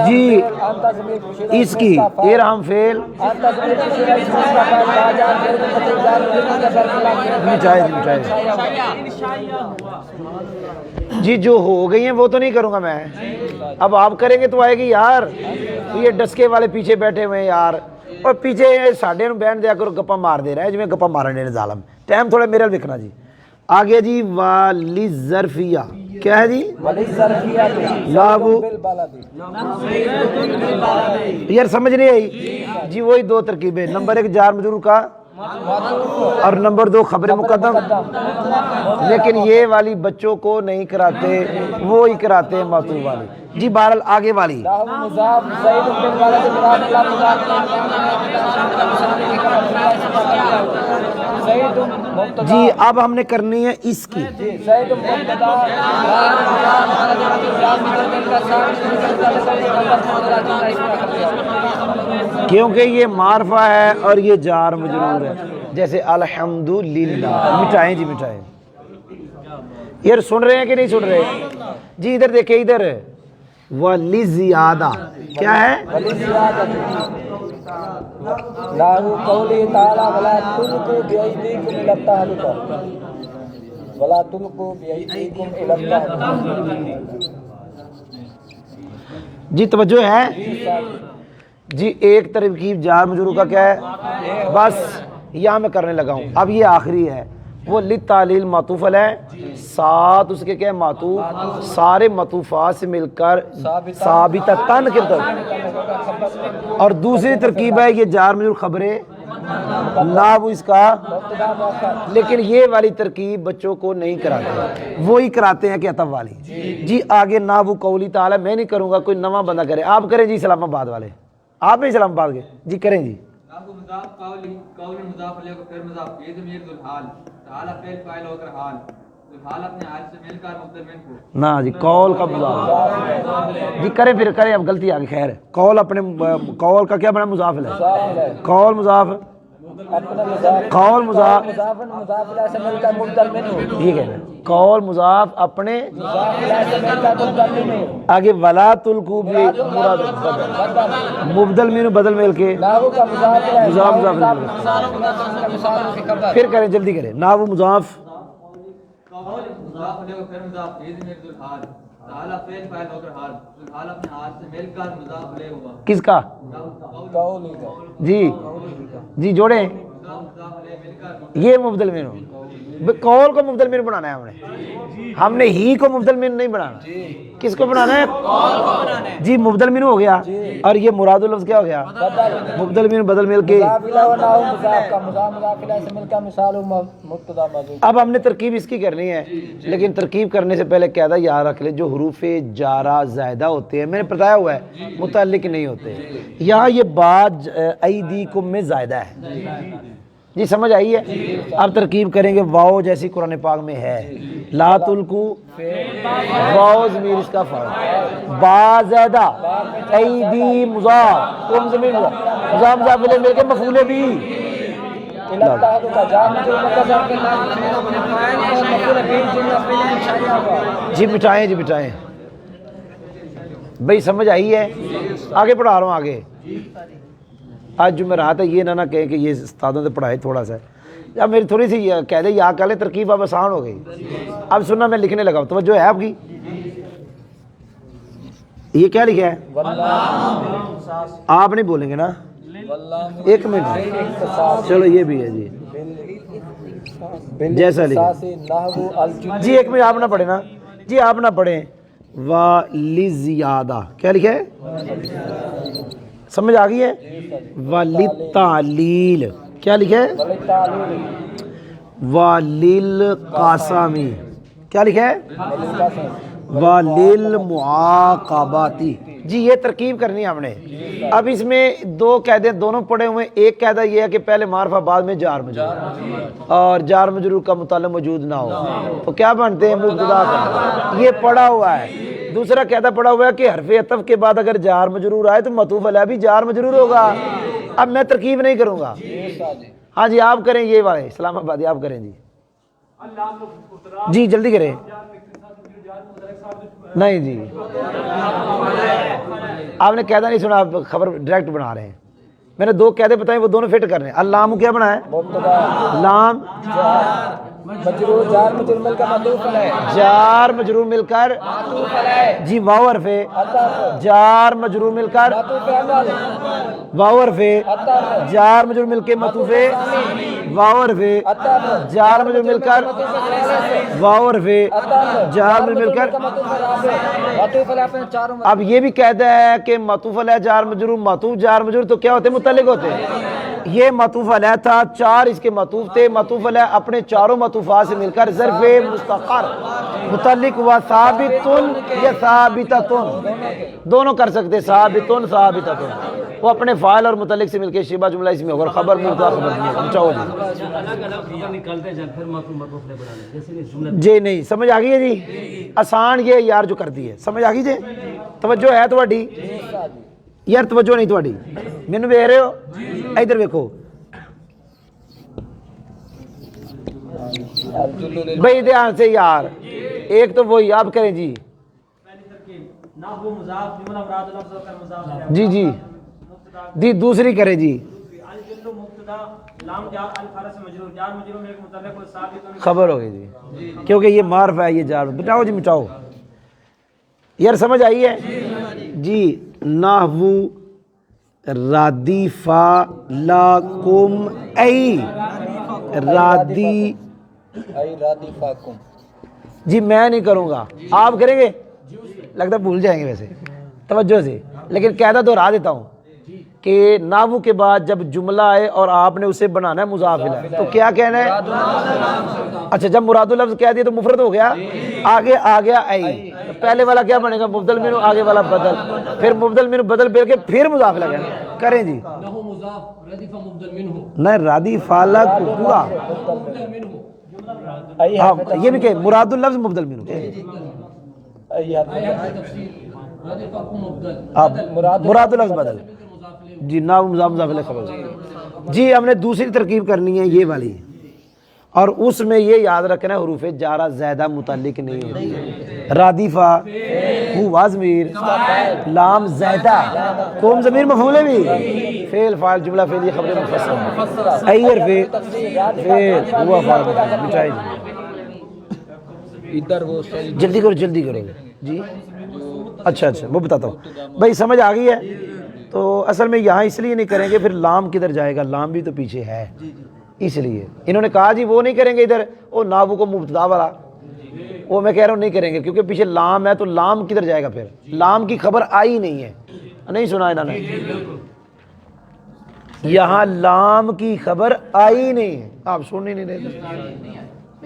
جی اس کی ارحم فعل جی جو ہو گئی ہیں وہ تو نہیں کروں گا میں. اب آپ کریں گے تو آئے گی یار. یہ ڈسکے والے پیچھے بیٹھے ہوئے ہیں یار, اور پیچھے ساڈے نو بہن دیا کرو, گپا مار دے رہا ہے جی میں گپا مارنے ظالم. ٹائم تھوڑا میرے وکھنا جی. آگے جی والی ظرفیہ کیا ہے جی, لابو یار سمجھ نہیں آئی جی. وہی دو ترکیبیں, نمبر 1 جار مجرور کا اور نمبر 2 خبر مقدم. لیکن یہ والی بچوں کو نہیں کراتے, وہی کراتے ہیں معطوف والی. جی بہرحال آگے والی جی اب ہم نے کرنی ہے اس کی. کیونکہ یہ معرفہ ہے اور یہ جار مجرور ہے. جیسے الحمدللہ. مٹائیں جی مٹائیں. یہ سن رہے ہیں کہ نہیں سن رہے جی؟ ادھر دیکھیں ادھر. وَلِزِيَادَةٍ کیا ہے؟ لاہو قولی تعالی ولا تلقوا بأيديكم إلى التهلكة ولا تلقوا بأيديكم إلى التهلكة. جی توجہ ہے جی. ایک ترکیب جار مجرور کا کیا ہے, بس یہاں میں کرنے لگا ہوں. اب یہ آخری ہے, وہ للتعلیل معطوف علیہ, ساتھ اس کے کیا ہے معطوف, سارے معطوفات سے مل کر ثابتتاً کے طور. اور دوسری ترکیب ہے یہ جار مجرور خبریں لابو اس کا. لیکن یہ والی ترکیب بچوں کو نہیں کراتے, وہی کراتے ہیں کہ عطف والی. جی آگے نابو قولی تعالی میں نہیں کروں گا, کوئی نواں بندہ کرے. آپ کریں جی اسلام آباد والے, آپ نہیں اسلام آباد کے جی کریں جی. قول مضاف علیہ کو پھر مضاف یہ ضمیر ذو الحال تعالی فعل فاعل ہو کر حال ذو الحال اپنے حال سے مل کر مبتدا من کو نا جی. قول کا مضاف جی کریں, پھر کریں. اب غلطی آ گئی, خیر. قول اپنے قول کا کیا بنا مضاف ہے, قول مضاف قول مضاف ٹھیک ہے. قول مضاف اپنے آگے ولا تلقوا مراد مبدل منہ بدل مل کے مضاف مضاف. پھر کریں جلدی کریں. ناو مضاف کس کا جی جی جوڑیں. یہ مبدل منہ, قول کو مبدل منہ بنانا ہے ہم نے ہی کو مبدل منہ نہیں بنانا. کس کو بنانا ہے جی؟ مبدل منہ ہو گیا, اور یہ مراد اللفظ کیا ہو گیا مبدل منہ بدل مل کے. اب ہم نے ترکیب اس کی کرنی ہے, لیکن ترکیب کرنے سے پہلے قاعدہ یاد رکھ لے, جو حروف جارہ زائدہ ہوتے ہیں میں نے بتایا ہوا ہے متعلق نہیں ہوتے. یہاں یہ بات ایدیکم میں زائدہ ہے جی, سمجھ آئی ہے؟ اب ترکیب کریں گے. واو جیسی قرآن پاک میں ہے, لا تلقوا واو ضمیر اس کا فاعل, با زیادہ ایدی مضاف کم ضمیر مضاف مضاف الیہ مل کے مفعول بھی. جی مٹائیں جی مٹائیں بھائی, سمجھ آئی ہے؟ آگے پڑھا رہا ہوں. آگے آج جو میں رہا تھا یہ نہ کہیں کہ یہ استادوں سے پڑھائے تھوڑا سا. اب میری تھوڑی سی کہہ دے یا کہہ لیں ترکیب اب آسان ہو گئی. اب سننا میں لکھنے لگا ہوں, توجہ ہے آپ کی. یہ کیا لکھا ہے آپ نہیں بولیں گے نا, ایک منٹ چلو یہ بھی ہے جی جیسا لکھا جی. ایک منٹ آپ نہ پڑھیں نا جی, آپ نہ پڑھیں. وَلِزِيَادَةٍ کیا لکھا ہے, سمجھ آ گئی ہے؟ وَلِلتَّعْلِيلِ کیا لکھا ہے, وَلِلْقَاسَمِ کیا لکھا ہے, وَلِلْمُعَاقَبَاتِ جی یہ ترکیب کرنی ہے ہم نے. اب اس میں دو قاعدے دونوں پڑے ہوئے ہیں. ایک قاعدہ یہ ہے کہ پہلے معرفہ بعد میں جار مجرور اور جار مجرور کا متعلق موجود نہ ہو تو کیا بنتے ہیں مبتدا کا. یہ پڑا ہوا ہے. دوسرا قاعدہ پڑا ہوا ہے کہ حرف عطف کے بعد اگر جار مجرور آئے تو معطوف علیہ بھی جار مجرور ہوگا. اب میں ترکیب نہیں کروں گا. ہاں جی آپ کریں یہ والے اسلام آبادی آپ کریں جی. جی جلدی کریں. نہیں جی آپ نے قاعدہ نہیں سنا, آپ خبر ڈائریکٹ بنا رہے ہیں. میں نے دو قاعدے بتائے وہ دونوں فٹ کر رہے ہیں. اللام کیا بنا ہے لام مجرور جار مجرور مل کر معطوف علیہ جار مجرور مل کر جی واو حرف جار مجرور مل کر واو حرف جار مجرور مل کے معطوف واو حرف جار مجرور مل کر واو حرف جار مجرور مل کر. اب یہ بھی قاعدہ ہے کہ معطوف علیہ جار مجرور معطوف جار مجرور تو کیا ہوتے ہیں متعلق ہوتے ہیں. یہ معطوف علیہ تھا, چار اس کے معطوف تھے. معطوف علیہ اپنے چاروں معطوفات سے مل کر ظرف مستقر متعلق ہوا ثابتن یا ثابتتن دونوں کر سکتے. ثابتن ثابتتن وہ اپنے فاعل اور متعلق سے مل کے شبہ جملہ اس میں ہوگا. خبر مبتدا خبر پہنچاؤ جی نہیں سمجھ آ گئی ہے جی. آسان یہ یار جو کر دی ہے سمجھ آ گئی جی. توجہ ہے تھوڑی یار توجہ نہیں تھوڑی مینوں ویکھ رہے ہو ادھر ویکھو بھائی دھیان سے یار. ایک تو وہی آپ کریں جی جی جی دی دوسری کریں جی خبر ہو گئی جی کیونکہ یہ معرف ہے یہ جار. بتاؤ جی مٹاؤ یار سمجھ آئی ہے جی. نحو رادیفا لکم ای رادی جی میں نہیں کروں گا آپ کریں گے لگتا ہے بھول جائیں گے ویسے توجہ سے. لیکن قاعدہ دوہرا دیتا ہوں کہ نحو کے بعد جب جملہ آئے اور آپ نے اسے بنانا ہے مضاف الیہ تو کیا کہنا ہے. اچھا جب مراد لفظ کہہ دیا تو مفرد ہو گیا. آگے آ گیا ای پہلے والا کیا بنے گا مبدل منہ آگے والا بدل پھر مبدل منہ بدل پھر کے پھر مضاف الیہ کریں جی. نہیں رادیف اعلیٰ کو پورا یہ بھی کہ مراد اللفظ مبدل منہ مراد اللفظ بدل جی نام مضاف مضاف الیہ خبر جی. ہم نے دوسری ترکیب کرنی ہے یہ والی اور اس میں یہ یاد رکھنا ہے حروف جارہ زیادہ متعلق نہیں ہوتی. رادیفہ ہوا ضمیر لام زیدہ قوم ضمیر مفعول بھی فعل فاعل جملہ فعلیہ خبر مفصل ای حرف فعل ہوا فاعل مٹائے جلدی کرو جلدی کرو جی. اچھا وہ بتاتا ہوں بھائی سمجھ آ گئی ہے. تو اصل میں یہاں اس لیے نہیں کریں گے پھر لام کدھر جائے گا. لام بھی تو پیچھے ہے اس لیے انہوں نے کہا جی وہ نہیں کریں گے ادھر وہ نحو کو مبتدا والا وہ میں کہہ رہا ہوں نہیں کریں گے کیونکہ پیچھے لام ہے تو لام کدھر جائے گا. پھر لام کی خبر آئی نہیں ہے. نہیں سنا انہوں نے یہاں لام کی خبر آئی نہیں ہے. آپ سن ہی نہیں رہے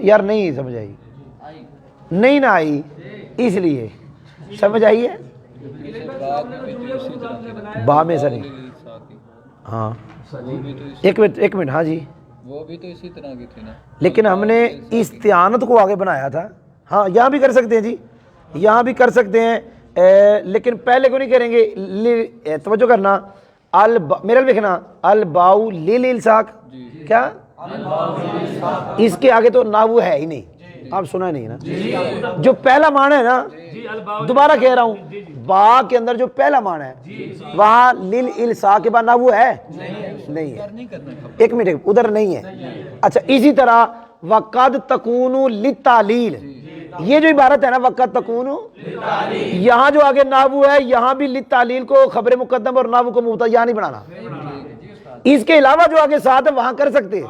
یار نہیں سمجھ آئی نہیں نہ آئی اس لیے سمجھ آئی ہے با میں سے نہیں. ہاں ایک منٹ ہاں جی وہ بھی تو اسی طرح کی تھی نا لیکن ہم نے استعانت کو آگے بنایا تھا. ہاں یہاں بھی کر سکتے ہیں جی یہاں بھی کر سکتے ہیں لیکن پہلے کو نہیں کریں گے. توجہ کرنا میرا لکھنا الباؤ للالصاق کیا اس کے آگے تو نحو ہے ہی نہیں. آپ سنا نہیں نا جو پہلا معنی ہے نا دوبارہ کہہ رہا ہوں با کے اندر جو پہلا معنی ہے وہاں للالصاق کے بعد نحو ہے نہیں ہے. ایک منٹ ادھر نہیں ہے. اچھا اسی طرح وقد تکون للتعلیل یہ جو عبارت ہے نا وقت تکون یہاں جو آگے نحو ہے یہاں بھی للتعلیل کو خبر مقدم اور نحو کو مبتدا یہاں نہیں بنانا. اس کے علاوہ جو آگے ساتھ ہے وہاں کر سکتے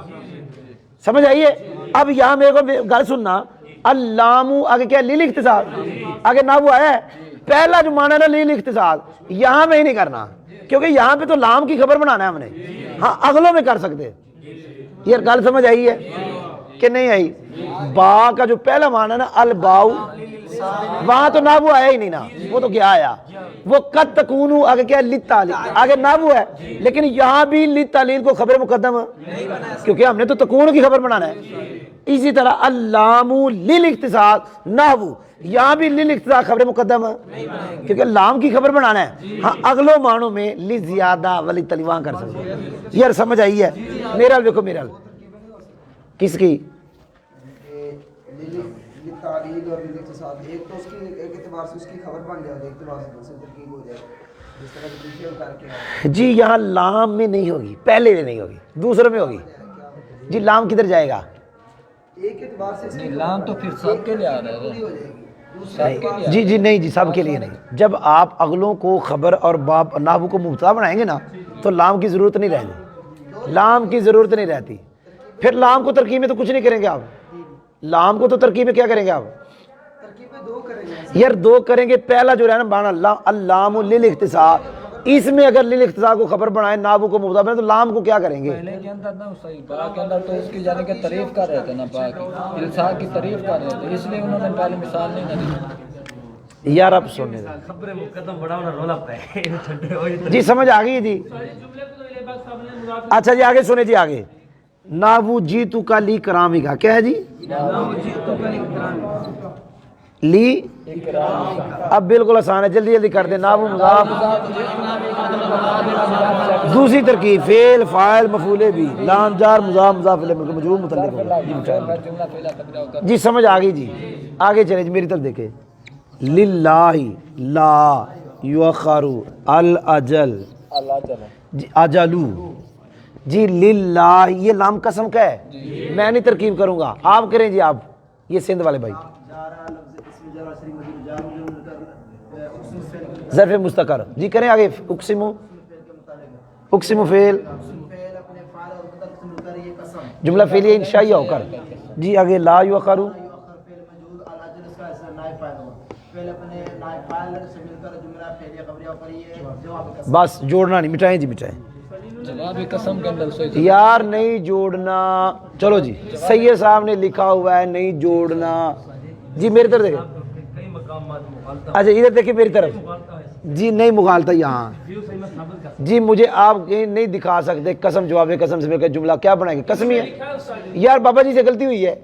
سمجھ آئیے. اب یہاں میرے کو گل سننا اللام آگے کیا لیل اختصاص آگے نحو آیا ہے پہلا جو معنی ہے نا لیل اختصاص یہاں میں ہی نہیں کرنا کیونکہ یہاں پہ تو لام کی خبر بنانا ہے ہم نے. ہاں اگلوں میں کر سکتے. یہ گل سمجھ آئی ہے کہ نہیں آئی. با کا جو پہلا معنی ہے نا الباؤ وہاں تو نابو آیا ہی نہیں نا, وہ تو کیا آیا, وہ قد تکونو آگے کیا للتعلیل, آگے نابو ہے, لیکن یہاں بھی للتعلیل کو خبر مقدم کیونکہ ہم نے تو تکونو کی خبر بنانا ہے. اسی طرح اللام للاختصاص نحو, یہاں بھی للاختصاص خبر مقدم ہے کیونکہ لام کی خبر بنانا ہے. ہاں اگلوں معنوں میں لزیادہ ولی تلیوان کر سکتے ہیں. یار سمجھ آئی ہے؟ میرا حل دیکھو, میرا حل کس کی تعلیل اور اختصاص, ایک تو اس کی ایک اعتبار سے اس کی خبر بن جائے, ایک اعتبار سے دوسری ترکیب ہو جائے, جس طرح کہ دوسرے کر کے جی یہاں لام میں نہیں ہوگی, پہلے میں نہیں ہوگی, دوسرے میں ہوگی. جی لام کدھر جائے گا؟ ایک اعتبار سے اس کی لام تو پھر سب کے لیے آ رہا پوری ہے. ہو جائے گی. جی جی نہیں جی, سب کے لیے نہیں. جب آپ اگلوں کو خبر اور باب نحو کو مبتدا بنائیں گے نا تو لام کی ضرورت نہیں رہتی, لام کی ضرورت نہیں رہتی. پھر لام کو ترکیب میں تو کچھ نہیں کریں گے آپ, لام کو تو ترکیب میں کیا کریں گے آپ؟ ترکیبیں دو کریں گے یار دو کریں گے. پہلا جو ہے نا بانا اللام للاختصاص, اس میں اگر للاختصاص کو خبر بنائیں نحو کو مبتدا بنائیں تو لام کو کیا کریں گے؟ پہلے کے اندر نا صحیح با کے اندر تو اس کی یعنی کہ تعریف کر رہے تھے نا, با کی الساق کی تعریف کر رہے تھے, اس لیے انہوں نے پہلے مثال نہیں دی. یار آپ سننے دیں خبر مقدم بڑا ہونا رولا پہ جی, سمجھ آ گئی جی. اچھا جی آگے سنے جی, آگے نحو جیتو کا لی کرامی کا کیا ہے جی؟ لی اب بالکل آسان ہے, جلدی جلدی کر دیں. نحو مضاف, دوسری ترکیب فعل فاعل مفعول بھی, لام جار مضاف مضاف الیہ مجرور متعلق ہوگا. جی سمجھ آ گئی جی. آگے چلیں جی, میری طرف دیکھیں. للہ لا یؤخر الاجل جی اجلو, جی للہ یہ لام قسم کا ہے, میں نہیں ترکیب کروں گا, آپ کریں جی. آپ یہ سندھ والے بھائی ظرف مستقر جی کریں آگے. اقسمو, اقسمو فعل جملہ فعلیہ انشائیہ ہو کر جی. آگے لا یؤخر, بس جوڑنا نہیں, مٹائیں جی مٹائیں. جواب قسم کے اندر صحیح یار نہیں جوڑنا. چلو جی سید صاحب نے لکھا ہوا ہے نہیں جوڑنا. جی میری طرف دیکھیں, اچھا ادھر دیکھیں میری طرف. جی نہیں مغالطہ یہاں جی, مجھے آپ نہیں دکھا سکتے قسم جواب قسم سے مل کر جملہ کیا بنائیں گے؟ قسمیہ. یار بابا جی سے غلطی ہوئی ہے,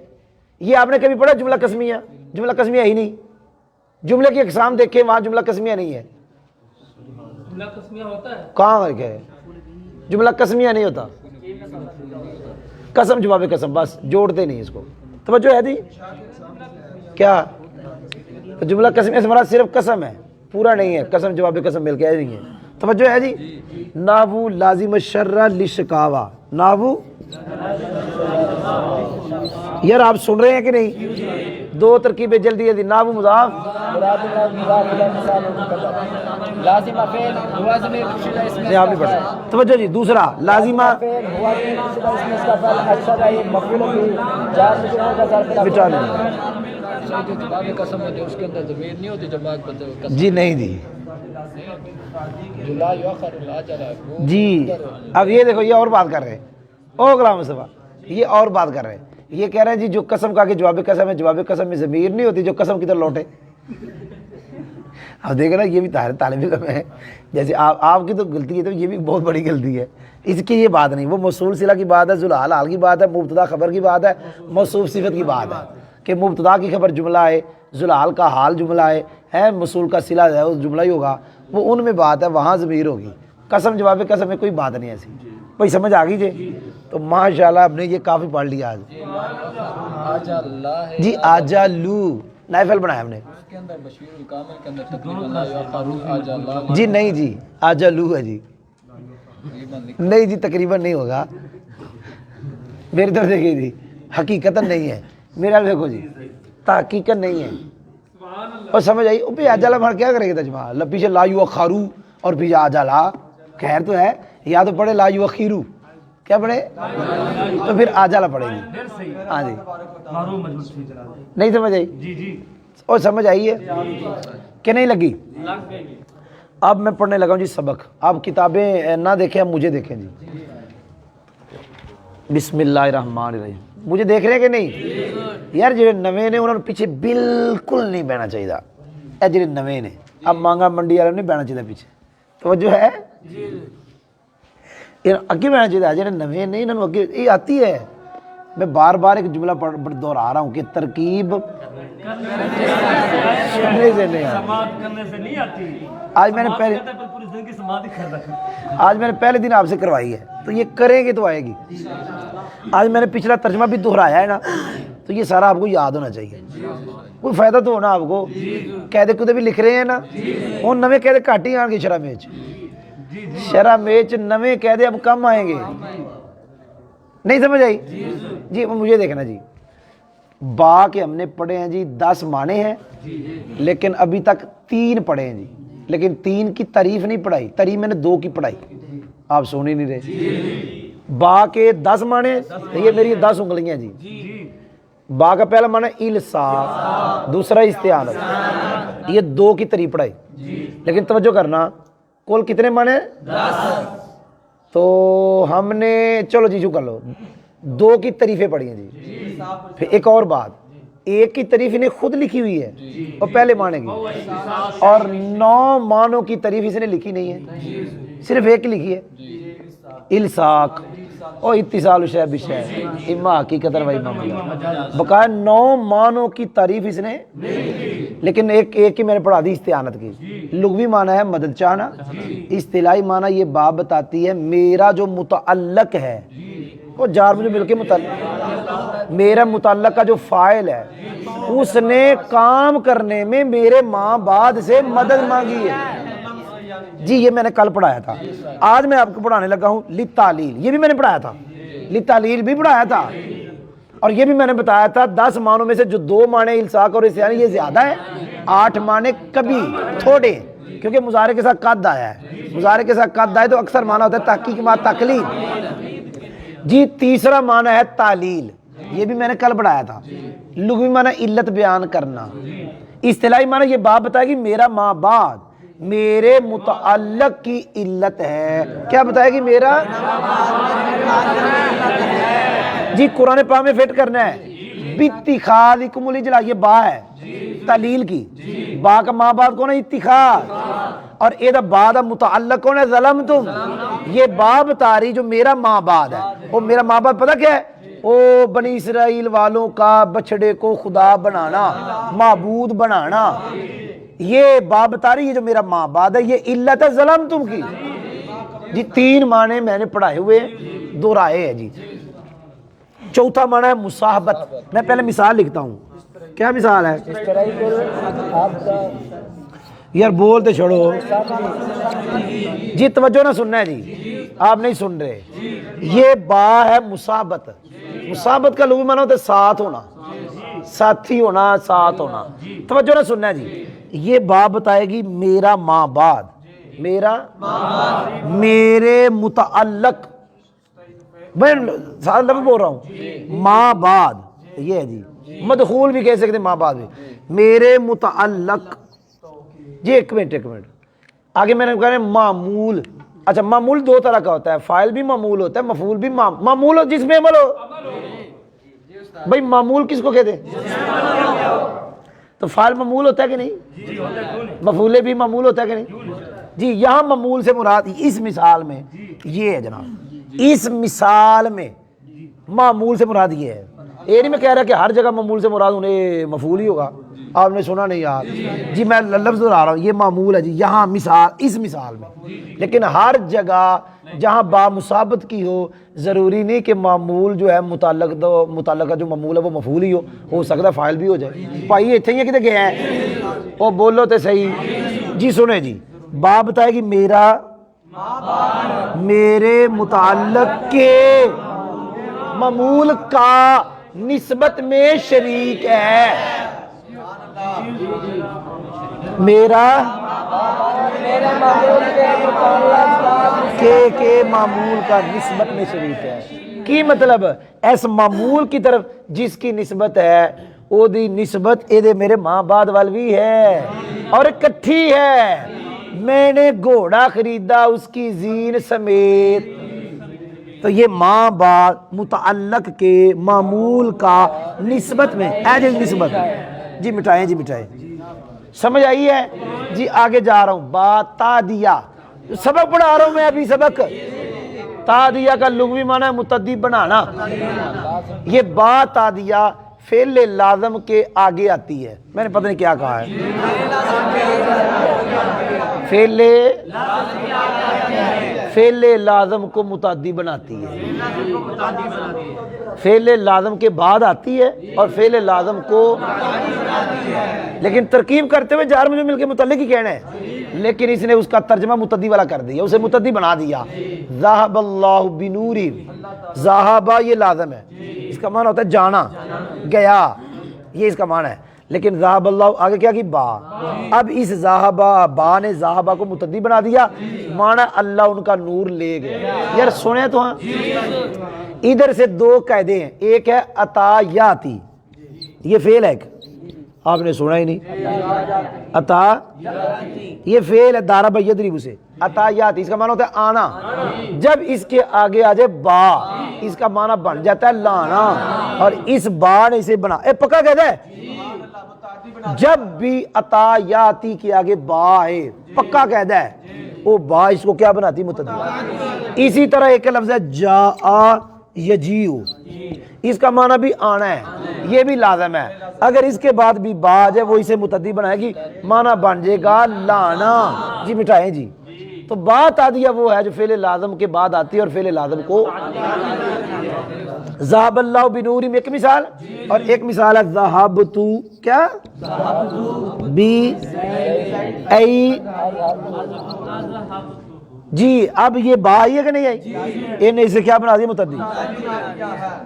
یہ آپ نے کبھی پڑھا جملہ قسمیہ؟ جملہ قسمیہ ہی نہیں. جملے کی اقسام دیکھیں, وہاں جملہ قسمیہ نہیں ہے. جملہ قسمیہ ہوتا ہے کہاں کیا ہے؟ جملہ قسمیہ نہیں ہوتا, قسم جواب قسم, بس جوڑتے نہیں اس کو. توجہ ہے جی کیا؟ تو جملہ قسمیہ سے مراد صرف قسم ہے, پورا نہیں ہے. قسم جواب قسم مل کے نہیں ہے. توجہ ہے جی. نحو لازم الشر للشکاوہ, نحو یار آپ سن رہے ہیں کہ نہیں؟ دو ترکیبیں جلدی جلدی. نحو مضاف لازمہ فعل ہوا ضمیر پوشیدہ اس میں نہیں آپ نہیں پڑھ سکتے. توجہ جی. دوسرا لازمہ فعل ہوا ضمیر پوشیدہ اس میں اس کا فعل اچھا ہے مفعول بھی جار مجرور کا ظرف بچا لیں. جو جواب قسم ہوتی ہے اس کے اندر ضمیر نہیں ہوتی, جب بات بتاؤ قسم جی نہیں جی لا یؤخر الاجل جی. اب یہ دیکھو, یہ اور بات کر رہے ہیں. او غلام مصطفیٰ, یہ اور بات کر رہے ہیں. یہ کہہ رہے ہیں جی جو قسم کا کہ جواب قسم ہے, جواب قسم میں ضمیر نہیں ہوتی جو قسم کی طرف لوٹے. اب دیکھ رہا یہ بھی طالب علم ہے, جیسے آپ کی تو غلطی ہے, تو یہ بھی بہت بڑی غلطی ہے. اس کی یہ بات نہیں, وہ موصول صلہ کی بات ہے, ذوالحال حال کی بات ہے, مبتدا خبر کی بات ہے, موصوف صفت کی بات ہے کہ مبتدا کی خبر جملہ ہے, ذوالحال کا حال جملہ ہے, موصول کا صلہ ہے وہ جملہ ہی ہوگا, وہ ان میں بات ہے, وہاں ضمیر ہوگی. قسم جواب قسم میں کوئی بات نہیں ایسی. بھائی سمجھ آ گئی جی؟ تو ماشاءاللہ ہم نے یہ کافی پڑھ لیا آج. جی آجالو نائفل بنایا ہم نے. اس کے اندر بشیر الکامل کے اندر تقریبا لا یؤخر الاجل جی نہیں جی آجالو ہے جی. نہیں جی تقریباً نہیں ہوگا, میری طرف دیکھیے جی, حقیقت نہیں ہے. میرا دیکھو جی تحقیقت نہیں ہے. اور سمجھ آئی پہ آجالا بھر کیا کرے گا تجمہ, پیچھے لا یؤخرو اور پیچھے آجالا, خیر تو ہے. یا تو پڑھے لا یؤخرو, کیا پڑھے تو پھر آجالا پڑھے گی. ہاں جی نہیں سمجھ آئی؟ اور سمجھ آئی ہے کہ نہیں لگی؟ اب میں پڑھنے لگا ہوں جی سبق. آپ کتابیں نہ دیکھیں, اب مجھے دیکھیں جی. بسم اللہ الرحمن الرحیم. مجھے دیکھ رہے ہیں کہ نہیں؟ ਯਾਰ ਜਿਹੜੇ ਨਵੇਂ ਨੇ ਉਹਨਾਂ ਨੂੰ ਪਿੱਛੇ ਬਿਲਕੁਲ ਨਹੀਂ ਬਹਿਣਾ ਚਾਹੀਦਾ। ਇਹ ਜਿਹੜੇ ਨਵੇਂ ਨੇ ਆ ਮਾਂਗਾ ਮੰਡੀ ਵਾਲਿਆਂ ਨੂੰ ਨਹੀਂ ਬਹਿਣਾ ਚਾਹੀਦਾ ਪਿੱਛੇ, ਤਵੱਜੋ ਹੈ یہ اگے بہنا چاہیے جڑے نویں نے انہوں اگے یہ آتی ہے. میں بار بار ایک جملہ دہرا رہا ہوں کہ ترکیب سننے سے نہیں آتی. آج میں نے پہلے دن آپ سے کروائی ہے تو یہ کریں گے تو آئے گی. آج میں نے پچھلا ترجمہ بھی دہرایا ہے نا تو یہ سارا آپ کو یاد ہونا چاہیے. کوئی فائدہ تو ہونا آپ کو. قیدے کدے بھی لکھ رہے ہیں نا وہ نویں قیدے گھٹ ہی آن گے. شرح میچ نویں قیدے اب کم آئیں گے. نہیں سمجھ آئی جی؟ مجھے دیکھنا جی. با کے ہم نے پڑھے ہیں جی 10 معنی ہیں لیکن ابھی تک 3 پڑھے ہیں جی. لیکن 3 کی تعریف نہیں پڑھائی. تعریف میں نے 2 کی پڑھائی. آپ سن ہی نہیں رہے. با کے 10 معنی، یہ میری 10 انگلیاں جی. با کا پہلا معنی الصاق، دوسرا استعانت، یہ 2 کی تعریف پڑھائی. لیکن توجہ کرنا کل کتنے معنی ہیں؟ 10. تو ہم نے چلو جی جو کر لو 2 کی تعریفیں پڑھی ہیں جی. پھر ایک اور بات، 1 کی تعریف انہیں خود لکھی ہوئی ہے اور پہلے معنی کی، اور 9 معنوں کی تعریف اس نے لکھی نہیں ہے، صرف 1 کی لکھی ہے. الصاق اور اتصال شے بشے اما حقیقت و اما مجاز، بقایا 9 معنوں کی تعریف اس نے. لیکن ایک کی میں نے پڑھا دی استعانت کی. لغوی معنی ہے مدد چاہنا، اصطلاحی معنی یہ باب بتاتی ہے میرا جو متعلق ہے وہ جار مجھے مل کے متعلق، میرا متعلق کا جو فاعل ہے اس نے کام کرنے میں میرے ماں بعد سے مدد مانگی ہے جی. یہ میں نے کل پڑھایا تھا. آج میں آپ کو پڑھانے لگا ہوں للتعلیل. یہ بھی میں نے پڑھایا تھا، للتعلیل بھی پڑھایا تھا. اور یہ بھی میں نے بتایا تھا 10 معنوں میں سے جو 2 معنی الصاق اور استعانت یہ زیادہ ہے، 8 معنی کبھی تھوڑے، کیونکہ مضارع کے ساتھ قد آیا ہے. مضارع کے ساتھ قد آئے تو اکثر معنی ہوتا ہے تحقیق ما تقلیل جی. تیسرا معنی ہے تعلیل، یہ بھی میں نے کل پڑھایا تھا. لغوی معنی علت بیان کرنا. اصطلاحی معنی یہ بات بتائے گی میرا ماں بعد میرے متعلق کی علت ہے. کیا بتائے گی؟ میرا جی قرآن پاک میں فٹ کرنا ہے. باتخاذکم العجل، یہ با ہے تعلیل کی. با کا ماں بعد کون ہے؟ اتخاذ. اور یہ با دا متعلق کون ہے؟ ظلمتم. یہ با بتا رہی جو میرا ماں بعد ہے. وہ میرا ماں بعد پتہ کیا ہے؟ او بنی اسرائیل والوں کا بچڑے کو خدا بنانا، معبود بنانا. یہ باب بتا رہی ہے جو میرا ماں بعد ہے. یہ علت ہے ظلمتم کی جی. 3 معنی میں نے پڑھائے ہوئے دہرائے ہیں جی. چوتھا معنی ہے مصاحبت. میں پہلے مثال لکھتا ہوں. کیا مثال ہے یار؟ بولتے چھوڑو جی، توجہ نہ سننا ہے جی، آپ نہیں سن رہے. یہ با ہے مصاحبت. مصاحبت کا لغوی معنی ہوتا ہے ساتھ ہونا، ساتھی ہونا، ساتھ ہونا. توجہ نہ سننا ہے جی. یہ با بتائے گی میرا ماں بعد، میرا میرے متعلق، میں سارا لفظ بول رہا ہوں ماں بعد. یہ ہے جی مدخول بھی کہہ سکتے ماں بعد بھی. میرے متعلق جی. ایک منٹ آگے میں نے کہا معمول. اچھا معمول 2 طرح کا ہوتا ہے، فاعل بھی معمول ہوتا ہے، مفعول بھی. معمول ہو جس میں عمل ہو. بھائی معمول کس کو کہتے ہیں؟ تو فاعل معمول ہوتا ہے کہ نہیں؟ مفعول بھی معمول ہوتا ہے کہ نہیں جی؟ یہاں معمول سے مراد اس مثال میں یہ ہے جناب. اس مثال میں معمول سے مراد یہ ہے. یہ نہیں میں کہہ رہا کہ ہر جگہ معمول سے مراد انہیں مفعول ہی ہوگا. آپ نے سنا نہیں یار جی، میں لفظ دہرا رہا ہوں. یہ معمول ہے جی یہاں مثال، اس مثال میں. لیکن ہر جگہ جہاں با مصابت کی ہو ضروری نہیں کہ معمول جو ہے متعلق کا جو معمول ہے وہ مفعول ہی ہو سکتا ہے فاعل بھی ہو جائے. بھائی اتنے ہی کتنے گیا ہے وہ بولو تو صحیح جی. سنیں جی، با بتائے گی میرا میرے متعلق کے معمول کا نسبت میں شریک ہے. میرا کے معمول کا نسبت میں شریک ہے. کی مطلب ایس معمول کی طرف جس کی نسبت ہے او دی نسبت اے دے میرے ماں بعد وال بھی ہے اور اکٹھی ہے. میں نے گھوڑا خریدا اس کی زین سمیت. تو یہ ماں بعد متعلق کے معمول کا نسبت میں ایج نسبت جی مٹائیں جی مٹائیں سمجھ آئی ہے جی آگے جا رہا ہوں با تا دیا سبق پڑھا رہا ہوں میں ابھی سبق تا دیا کا لغوی معنی ہے متعدی بنانا یہ با تا دیا فعل لازم کے آگے آتی ہے میں نے پتہ نہیں کیا کہا ہے فعل لازم کو متعدی بناتی ہے فعل لازم کے بعد آتی ہے اور فعل لازم کو لیکن ترکیب کرتے ہوئے جار مجھے مل کے متعلق ہی کہنا ہے لیکن اس نے اس کا ترجمہ متعدی والا کر دیا اسے متعدی بنا دیا ذہب اللہ بنوری ذہبہ یہ لازم ہے اس کا معنی ہوتا ہے جانا گیا یہ اس کا معنی ہے لیکن ذہب اللہ آگے کیا کی با اب اس ذہبہ با نے ذہبہ کو متعدی بنا دیا معنی اللہ ان کا نور لے گیا یار سنیں تو ہاں ادھر سے دو قاعدے ہیں ایک ہے عطا یاتی یہ فعل ہے آپ نے سنا ہی نہیں عطا یہ فعل ہے دارب یضرب سے عطا یاتی اس کا معنی ہوتا ہے آنا جب اس کے آگے آ جائے با اس کا معنی بن جاتا ہے لانا اور اس با نے اسے بنا پکا کہتا ہے جب بھی عطا یاتی کے آگے با آئے پکا کہتا ہے وہ با اس کو کیا بناتی متعدی اسی طرح ایک لفظ ہے جاء یجیء اس کا معنی بھی آنا ہے یہ بھی لازم ہے اگر اس کے بعد بھی با آ جائے وہ اسے متعدی بنائے گی معنی بن جائے گا لانا جی مٹھائیں جی تو بات آدیا وہ ہے جو فعل لازم کے بعد آتی ہے اور فعل لازم کو ذہب اللہ بنوری میں ایک مثال اور ایک مثال ہے ذہبت کیا بی ای جی اب یہ با آئی ہے کہ نہیں آئی انہیں اسے کیا بنا دیا متعدی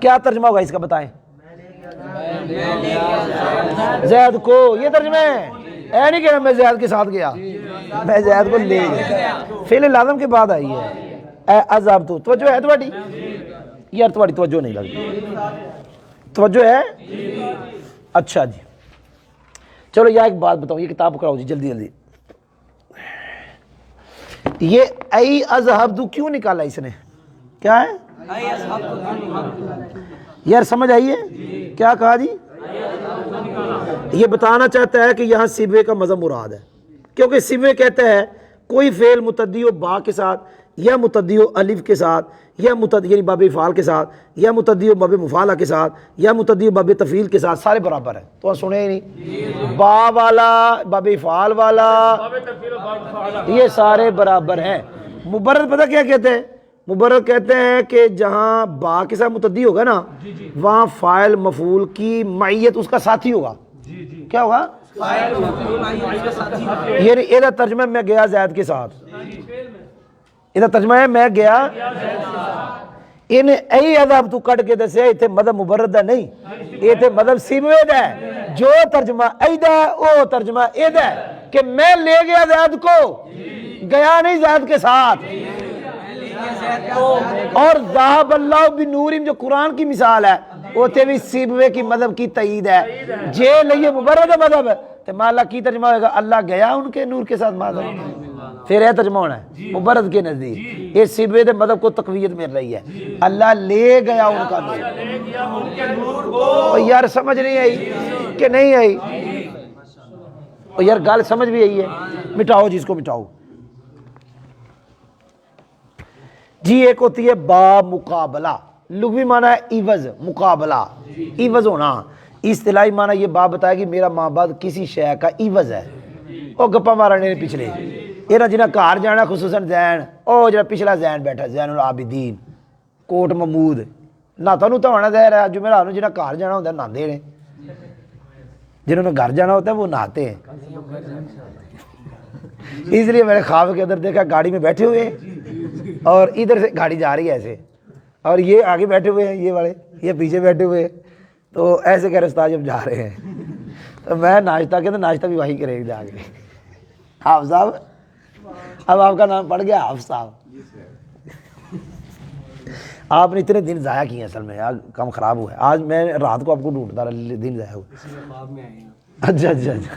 کیا ترجمہ ہوگا اس کا بتائیں زید کو یہ ترجمہ ہے اے نہیں کہ میں زید کے ساتھ گیا میں زید کو لے گیا فعل لازم کے بعد آئی ہے اے عذاب تو توجہ ہے تمہاری یار تمہاری توجہ نہیں لگتی توجہ ہے اچھا جی چلو یا ایک بات بتاؤ یہ کتاب پکڑاؤ جی جلدی جلدی یہ ای اذهبت کیوں نکالا اس نے کیا ہے یار سمجھ آئیے کیا کہا جی یہ بتانا چاہتا ہے کہ یہاں سیبوے کا مذہب مراد ہے کیونکہ سیبوے کہتا ہے کوئی فعل متعدی ہو با کے ساتھ یا متعدی ہو الف کے ساتھ یا متعدی یعنی باب افعال کے ساتھ یا متعدی ہو باب مفعلہ کے ساتھ یا متعدی ہو باب تفعیل کے ساتھ سارے برابر ہیں تو سنے ہی نہیں با والا باب افعال والا یہ سارے برابر ہیں مبرد پتہ کیا کہتے ہیں مبرد کہتے ہیں کہ جہاں با کے ساتھ متعدی ہوگا نا وہاں فاعل مفعول کی معیت اس کا ساتھی ہوگا کیا ہوگا یہ ترجمہ میں گیا زید کے ساتھ یہ ترجمہ ہے میں گیا ان ای عذاب تو کٹ کے دسیا ایتھے مذہب مبرد ہے نہیں ایتھے مذہب سیبوید ہے جو ترجمہ اید ہے وہ ترجمہ اید ہے کہ میں لے گیا زید کو گیا نہیں زید کے ساتھ اور ذہب اللہ بنورہم جو قرآن کی مثال ہے وہ تے بھی سیبوے کی مذہب کی تائید ہے جے لئے مبرد مذہب تو مالا کی ترجمہ ہوگا اللہ گیا ان کے نور کے ساتھ مذہب پھر یہ ترجمہ ہونا ہے مبرد کے نزدیک یہ سیبوے دے مذہب کو تقویت مل رہی ہے اللہ لے گیا ان کا نور یار سمجھ نہیں آئی کہ نہیں آئی یار گال سمجھ بھی آئی ہے مٹاؤ جی اس کو مٹاؤ جی ایک ہوتی ہے با مقابلہ لغوی معنی ہے عوض مقابلہ عوض ہونا اصطلاحی معنی یہ با بتائے کہ میرا ماں بعد کسی شے کا عوض ہے او گپا مارنے پچھلے یہ جنہ گھر جانا خصوصاً زین او جڑا پچھلا زین بیٹھا زین العابدین کوٹ محمود نہاتا نو تو ہونا ظاہر ہے جمعرات نو جنہ گھر جانا ہوتا ہے نہاندے نے جنہوں نے گھر جانا ہوتا ہے وہ نہاتے ہیں اس لیے میں نے خواب کے اندر دیکھا گاڑی میں بیٹھے ہوئے اور ادھر سے گاڑی جا رہی ہے ایسے اور یہ آگے بیٹھے ہوئے ہیں یہ والے یہ پیچھے بیٹھے ہوئے ہیں تو ایسے کہہ رہے استاد جب جا رہے ہیں تو میں ناشتہ کے تو ناشتہ بھی وہی کرے جا کے حافظ صاحب اب آپ کا نام پڑ گیا حافظ صاحب آپ نے اتنے دن ضائع کیے اصل میں آج کام خراب ہوا ہے آج میں رات کو آپ کو ڈھونڈتا رہا دن ضائع ہوئے اچھا اچھا اچھا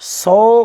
100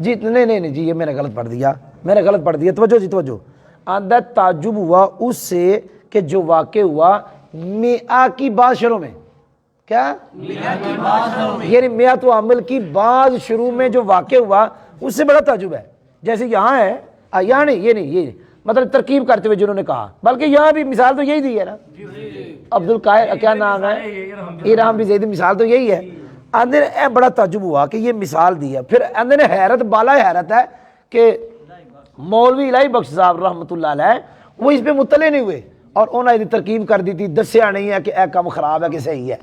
جی نہیں جی، یہ میں نے غلط پڑھ دیا، توجہ جی توجہ. آندہ تعجب ہوا اس سے کہ جو واقع ہوا میاں کی بعض شروع میں، کیا یعنی میاں تو عمل کی بعض شروع میں جو واقع ہوا اس سے بڑا تعجب ہے. جیسے یہاں ہے، یہاں نہیں، یہ مطلب ترکیب کرتے ہوئے جنہوں نے کہا، بلکہ یہاں بھی مثال تو یہی دی ہے نا. عبد القاہر کیا نام ہے، ارحم بن زید، مثال تو یہی ہے. اندر بڑا تعجب ہوا کہ یہ مثال دی ہے. پھر اندر حیرت بالا حیرت ہے کہ مولوی الہی بخش صاحب رحمۃ اللہ علیہ وہ اس پہ مطلع نہیں ہوئے اور انہوں نے ترکیب کر دی تھی، دسیا نہیں ہے کہ اے کام خراب ہے کہ صحیح ہے.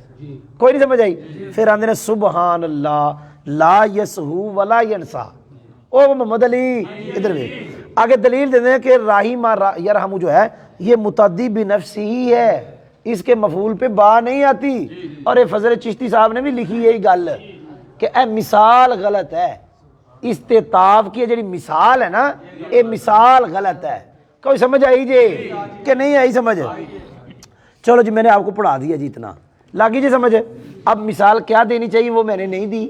کوئی نہیں سمجھ آئی. پھر آندے نے سبحان اللہ لا یسہو ولا ینسا. او محمد علی ادھر بھی آگے دلیل دے دیں کہ راہیم یرحم جو ہے یہ متعدی بنفسی ہی ہے، اس کے مفعول پہ با نہیں آتی. اور فضل چشتی صاحب نے بھی لکھی یہی گل کہ اے مثال غلط ہے، استطاف کی جڑی مثال ہے نا یہ مثال غلط ہے. کوئی سمجھ آئی جی کہ نہیں آئی سمجھ؟ چلو جی میں نے آپ کو پڑھا دیا جی، اتنا لاگی جی سمجھ. اب مثال کیا دینی چاہیے وہ میں نے نہیں دی،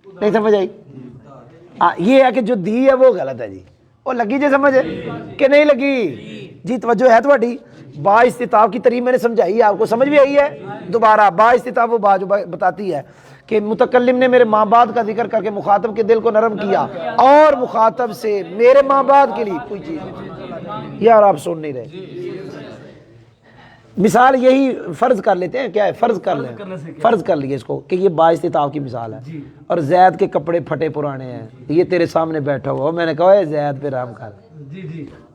نہیں سمجھ آئی. یہ ہے کہ جو دی ہے وہ غلط ہے جی. وہ لگی جی سمجھ کہ نہیں لگی جی؟ توجہ ہے تھوڑی. با استطاف کی ترین میں نے سمجھائی، آپ کو سمجھ بھی آئی ہے؟ دوبارہ با استطاف وہ با جو بتاتی ہے کہ متکلم نے میرے ماں باپ کا ذکر کر کے مخاطب کے دل کو نرم کیا اور مخاطب سے میرے ماں باپ کے لیے کوئی چیز نہیں. یار آپ سن نہیں رہے. مثال یہی فرض کر لیتے ہیں، کیا ہے فرض کر لیں، فرض کر لیے اس کو کہ یہ با استطاف کی مثال ہے اور زید کے کپڑے پھٹے پرانے ہیں، یہ تیرے سامنے بیٹھا ہوا، میں نے کہا اے زید پہ رحم کر.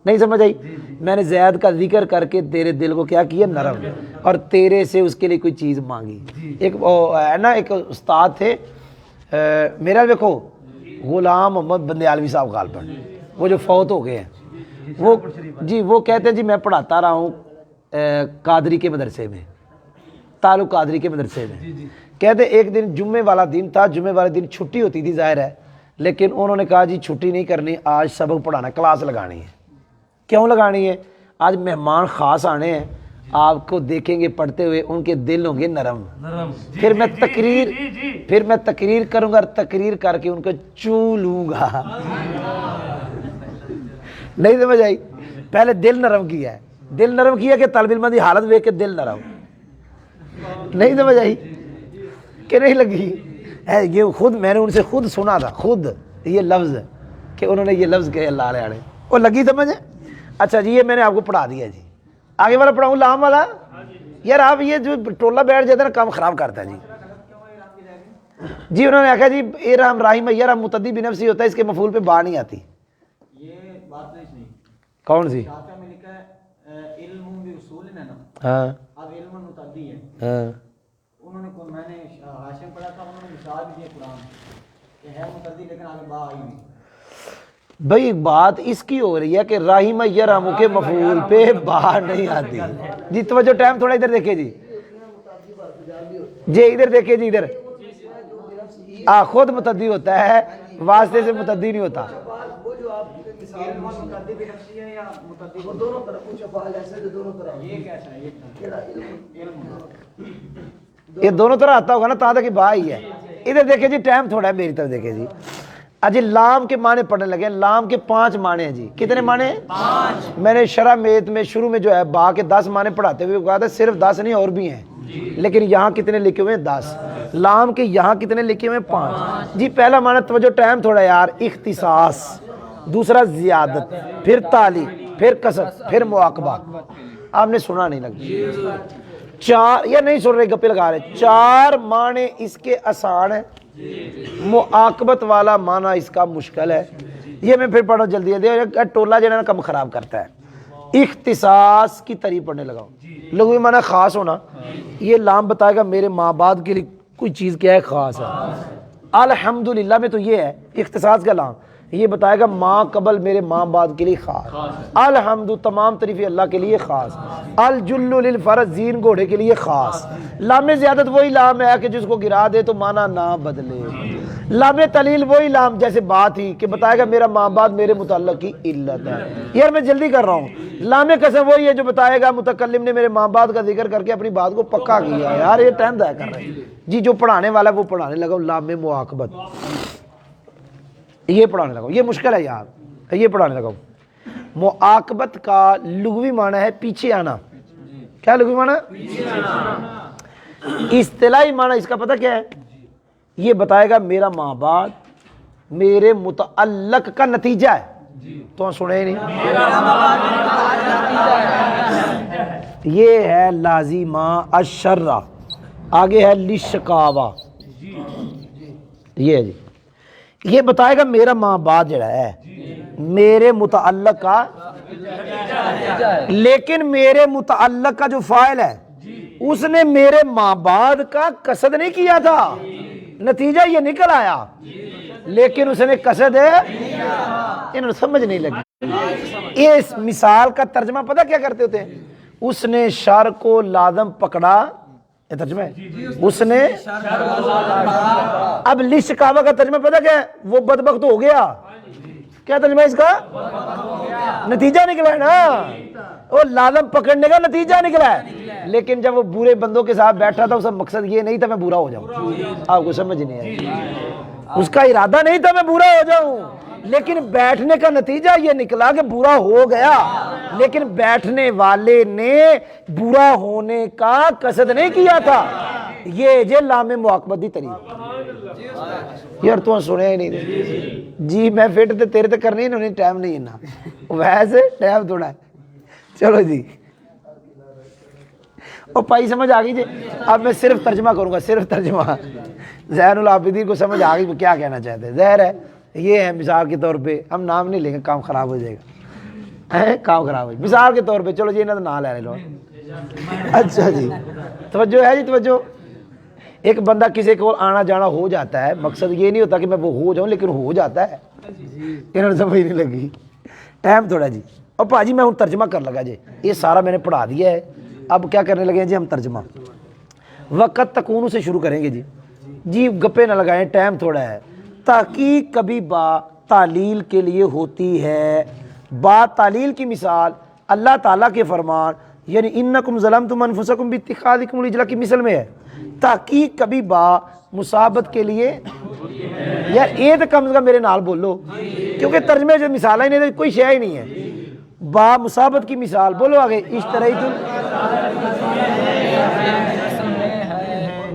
نہیں سمجھ آئی؟ میں نے زید کا ذکر کر کے تیرے دل کو کیا کیا نرم، اور تیرے سے اس کے لیے کوئی چیز مانگی. ایک ہے نا ایک استاد تھے میرا، دیکھو غلام محمد بندیالوی صاحب غالباً، وہ جو فوت ہو گئے ہیں، وہ جی وہ کہتے ہیں جی میں پڑھاتا رہا ہوں قادری کے مدرسے میں، تعلق قادری کے مدرسے میں. کہتے ایک دن جمعے والا دن تھا، جمعے والے دن چھٹی ہوتی تھی ظاہر ہے، لیکن انہوں نے کہا جی چھٹی نہیں کرنی، آج سبق پڑھانا، کلاس لگانی ہے. کیوں لگانی ہے؟ آج مہمان خاص آنے ہیں، آپ کو دیکھیں گے پڑھتے ہوئے ان کے دل ہوں گے نرم. پھر میں تقریر کروں گا اور تقریر کر کے ان کو چو لوں گا. نہیں سمجھ آئی؟ پہلے دل نرم کیا ہے، دل نرم کیا کہ طالب علم کی حالت دیکھ کے دل نرم. نہیں سمجھ آئی کہ نہیں لگی؟ یہ خود میں نے ان سے خود سنا تھا، خود یہ لفظ کہ انہوں نے یہ لفظ کہے اللہ علیہ وہ لگی سمجھ. اچھا جی یہ میں نے آپ کو پڑھا دیا جی. آگے والا پڑھاؤں لام والا. یار آپ یہ جو ٹولہ بیٹھ جاتا ہے نا کام خراب کرتا ہے جی. جی انہوں نے کہا جی ارحم راہیم یرحم متعدی بنفسی ہوتا ہے، اس کے مفعول پہ با نہیں آتی. یہ بات نہیں صحیح. کون سی؟ شافعی میں لکھا ہے علم بھی اصول میں نا. ہاں اب علم متعدی ہے. ہاں انہوں نے میں نے ہاشم پڑھا تھا، انہوں نے مثال بھی دی قرآن کہ ہے متعدی لیکن آگے با آئی نہیں. بھئی بات اس کی ہو رہی ہے کہ راہیم یرحم کے مفعول پہ با نہیں آتی. جی توجہ ٹائم تھوڑا ادھر دیکھیں جی، جی ادھر دیکھیں جی ادھر. خود متعدی ہوتا ہے، واسطے سے متعدی نہیں ہوتا. یہ دونوں طرح آتا ہوگا نا، تا کہ با ہی ہے. ادھر دیکھیں جی ٹائم تھوڑا ہے، میری طرف دیکھیں جی. اجی لام کے معنی پڑھنے لگے. لام کے 5 معنی ہیں جی. کتنے معنی؟ 5. میں نے شرح میت میں شروع میں جو ہے با کے 10 معنی پڑھاتے ہوئے کہا تھا صرف 10 نہیں اور بھی ہیں، لیکن یہاں کتنے لکھے ہوئے ہیں؟ 10. لام کے یہاں کتنے لکھے ہوئے ہیں؟ 5. جی پہلا معنی توجہ ٹائم تھوڑا یار، اختصاص، دوسرا زیادت، پھر تعلیق، پھر کسب، پھر مواقبہ. آپ نے سنا نہیں لگتا 4 یا نہیں سن رہے، گپے لگا رہے. 4 معنی اس کے آسان ہیں، معاقبت والا معنی اس کا مشکل ہے. یہ میں پھر پڑھو جلدی ہے، ٹولہ جو ہے نا کم خراب کرتا ہے. اختصاص کی طریق پڑھنے لگاؤ. لغوی معنی خاص ہونا. یہ لام بتائے گا میرے ماں باپ کے لیے کوئی چیز کیا ہے خاص ہے. الحمدللہ میں تو یہ ہے اختصاص کا لام، یہ بتائے گا ماں قبل میرے ماں باپ کے لیے خاص. الحمد تمام تعریفیں اللہ کے لیے خاص. الجل للفرض زین گھوڑے کے لیے خاص. لام زیادت وہی لام ہے کہ جس کو گرا دے تو معنی نہ بدلے. لام تعلیل وہی لام جیسے بات ہی کہ بتائے گا میرا ماں باپ میرے متعلق کی علت ہے. یار میں جلدی کر رہا ہوں. لام قسم وہی ہے جو بتائے گا متکلم نے میرے ماں باپ کا ذکر کر کے اپنی بات کو پکا کیا. یار یہ ٹائم ضائع کر رہے ہیں جی. جو پڑھانے والا ہے وہ پڑھانے لگا. لام مواقبت یہ پڑھانے لگا ہوں، یہ مشکل ہے یار، یہ پڑھانے لگا ہوں۔ معاقبت کا لغوی معنی ہے پیچھے آنا۔ کیا لغوی معنی؟ اصطلاحی معنی اس کا پتہ کیا ہے؟ یہ بتائے گا میرا ماں بعد میرے متعلق کا نتیجہ ہے۔ تو سنے نہیں، یہ ہے لازمہ الشرع، آگے ہے لشکاوا، یہ ہے جی، یہ بتائے گا میرا ماں بعد جڑا ہے میرے متعلق کا، لیکن میرے متعلق کا جو فاعل ہے اس نے میرے ماں بعد کا قصد نہیں کیا تھا، نتیجہ یہ نکل آیا، لیکن اس نے قصد انہوں نے سمجھ نہیں لگی۔ اس مثال کا ترجمہ پتہ کیا کرتے ہوتے ہیں؟ اس نے شر کو لازم پکڑا، یہ ترجمہ ہے، اس نے اب لشکاوا کا ترجمہ پتہ کیا ہے؟ وہ بدبخت ہو گیا۔ کیا ترجمہ ہے اس کا؟ نتیجہ نکلا ہے نا، وہ لازم پکڑنے کا نتیجہ نکلا ہے، لیکن جب وہ برے بندوں کے ساتھ بیٹھا تھا اس کا مقصد یہ نہیں تھا میں برا ہو جاؤں، آپ کو سمجھ نہیں آئی، اس کا ارادہ نہیں تھا میں برا ہو جاؤں، لیکن بیٹھنے کا نتیجہ یہ نکلا کہ برا ہو گیا، لیکن بیٹھنے والے نے برا ہونے کا قصد نہیں کیا تھا۔ یہ جے لام معاقبت دی طریق یار تو سنے ہی نہیں جی، میں فٹ تے تیرے تے کرنی انہوں نے ٹائم نہیں نا، ویسے ٹائم تھوڑا ہے۔ چلو جی او پائی سمجھ آ گئی جی، اب میں صرف ترجمہ کروں گا، صرف ترجمہ۔ زین العابدین کو سمجھ آ گئی وہ کیا کہنا چاہتے ہیں، ظاہر ہے یہ ہے مثال کے طور پہ، ہم نام نہیں لیں گے کام خراب ہو جائے گا، کام خراب ہو جائے گا مثال کے طور پہ، چلو جی انہوں نے نام لے رہے لوگ۔ اچھا جی توجہ ہے جی، توجہ۔ ایک بندہ کسی کو آنا جانا ہو جاتا ہے، مقصد یہ نہیں ہوتا کہ میں وہ ہو جاؤں، لیکن ہو جاتا ہے، انہوں نے سمجھ نہیں لگی، ٹائم تھوڑا جی۔ اور پاجی میں ہوں ترجمہ کر لگا جی، یہ سارا میں نے پڑھا دیا ہے، اب کیا کرنے لگے ہیں جی ہم ترجمہ۔ وقت تکونو سے شروع کریں گے جی، جی گپے نہ لگائیں، ٹائم تھوڑا ہے۔ تحقیق کبھی با تعلیل کے لیے ہوتی ہے، با تعلیل کی مثال اللہ تعالیٰ کے فرمان یعنی انکم ظلمتم انفسکم باتخاذکم العجل کی مثل میں ہے۔ تحقیق کبھی با مصابت کے لیے، یار یہ تو کم از کم میرے نال بولو کیونکہ ترجمے جو مثال ہی نہیں، کوئی شے ہی نہیں ہے۔ با مصابت کی مثال بولو آگے، اشتریتم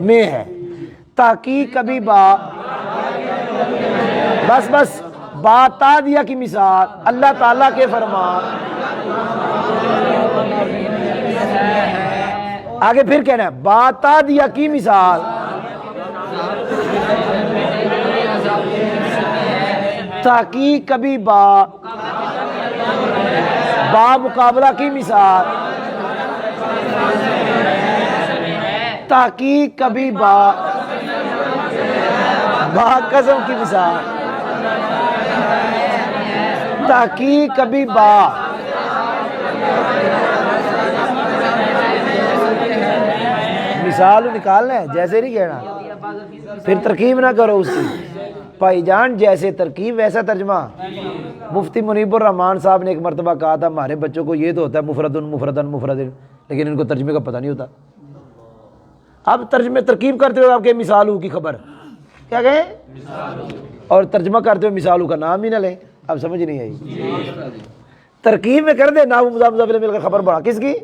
میں ہے۔ تحقیق کبھی با، بس بس، با تادیہ کی مثال اللہ تعالیٰ کے فرمان، آگے پھر کہنا ہے با تادیہ کی مثال تحقیق کبھی با مقابلہ کی مثال، تحقیق کبھی با قسم کی مثال، تحقیق کبھی با مثال نکالنا ہے، جیسے نہیں کہنا، پھر ترکیب نہ کرو اس کی بھائی جان، جیسے ترکیب ویسا ترجمہ۔ مفتی منیب الرحمان صاحب نے ایک مرتبہ کہا تھا ہمارے بچوں کو یہ تو ہوتا ہے مفردن مفردن مفردن، لیکن ان کو ترجمے کا پتہ نہیں ہوتا۔ اب ترجمے ترکیب کرتے ہوئے آپ کے مثالوں کی خبر کیا کہیں، اور ترجمہ کرتے ہوئے مثالوں کا نام ہی نہ لیں، اب سمجھ نہیں آئی۔ ترکیب میں کر دے نام مضاف مضاف الیہ مل کر خبر بڑھا کس کی،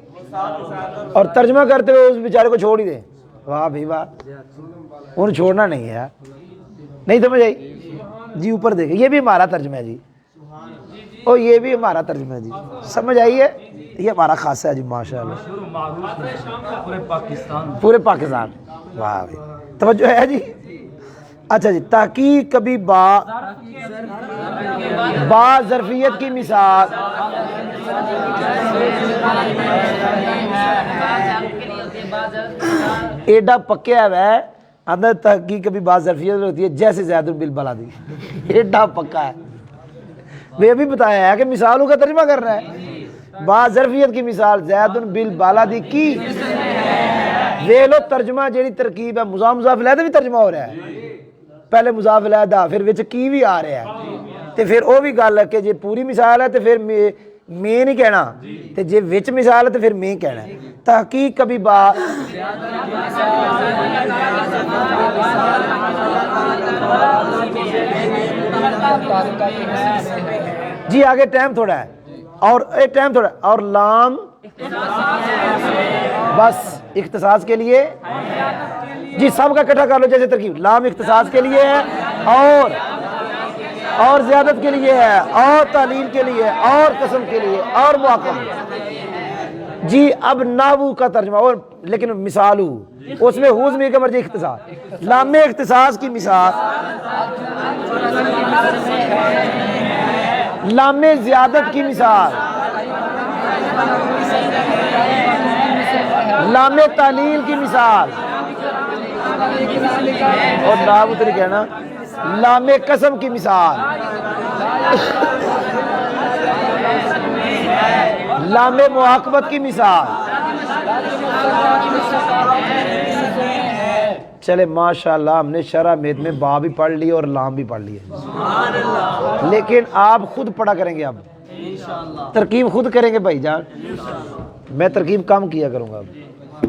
اور ترجمہ کرتے ہوئے اس بیچارے کو چھوڑ ہی دیں، واہ بھائی واہ، انہیں چھوڑنا نہیں ہے، نہیں سمجھ آئی جی۔ اوپر دیکھیں یہ بھی ہمارا ترجمہ ہے جی، اور یہ بھی ہمارا ترجمہ ہے جی، سمجھ آئی ہے، یہ ہمارا خاصہ ہے جی ماشاءاللہ، پورے پاکستان، واہ بھائی توجہ ہے جی۔ اچھا جی، تحقیق کبھی با ظرفیت کی مثال، ایڈا پکیا ہے اندر تحقیق کبھی با ظرفیت ہوتی ہے جیسے زید بالبلادی، ایڈا پکا ہے، میں ابھی بتایا ہے کہ مثالوں کا ترجمہ کر رہا ہے۔ با ظرفیت کی مثال زید بالبلادی کی، یہ لو ترجمہ جیڑی ترکیب ہے، مضاف مضاف الیہ بھی ترجمہ ہو رہا ہے، پہلے مضاف الیہ دا پھر وچ کی بھی آ رہا ہے، تے پھر وہ بھی گل ہے کہ جی پوری مثال ہے تے پھر میں نہیں کہنا، تے جی وچ مثال ہے تے پھر میں کہنا ہے۔ تحقیق کبھی با جی آگے ٹائم تھوڑا ہے اور ٹائم تھوڑا اور لام بس اختصاص کے لیے جی سب کا اکٹھا کر لو جیسے ترکیب لام اختصاص کے لیے ہے اور زیادت کے لیے ہے اور تعلیل کے لیے اور قسم کے لیے اور مواقع جی اب ناو کا ترجمہ اور لیکن مثال اس میں ہوز میں کا مرجع اختصاص لام اختصاص کی مثال لام زیادت کی مثال لام تعلیل کی مثال اور ناو تو نہیں کہنا لام قسم کی مثال لام معاقبت کی مثال چلے ماشاءاللہ ہم نے شرح میت میں با بھی پڑھ لی اور لام بھی پڑھ لی ہے لیکن آپ خود پڑھا کریں گے اب ترکیب خود کریں گے بھائی جان میں ترکیب کم کیا کروں گا اب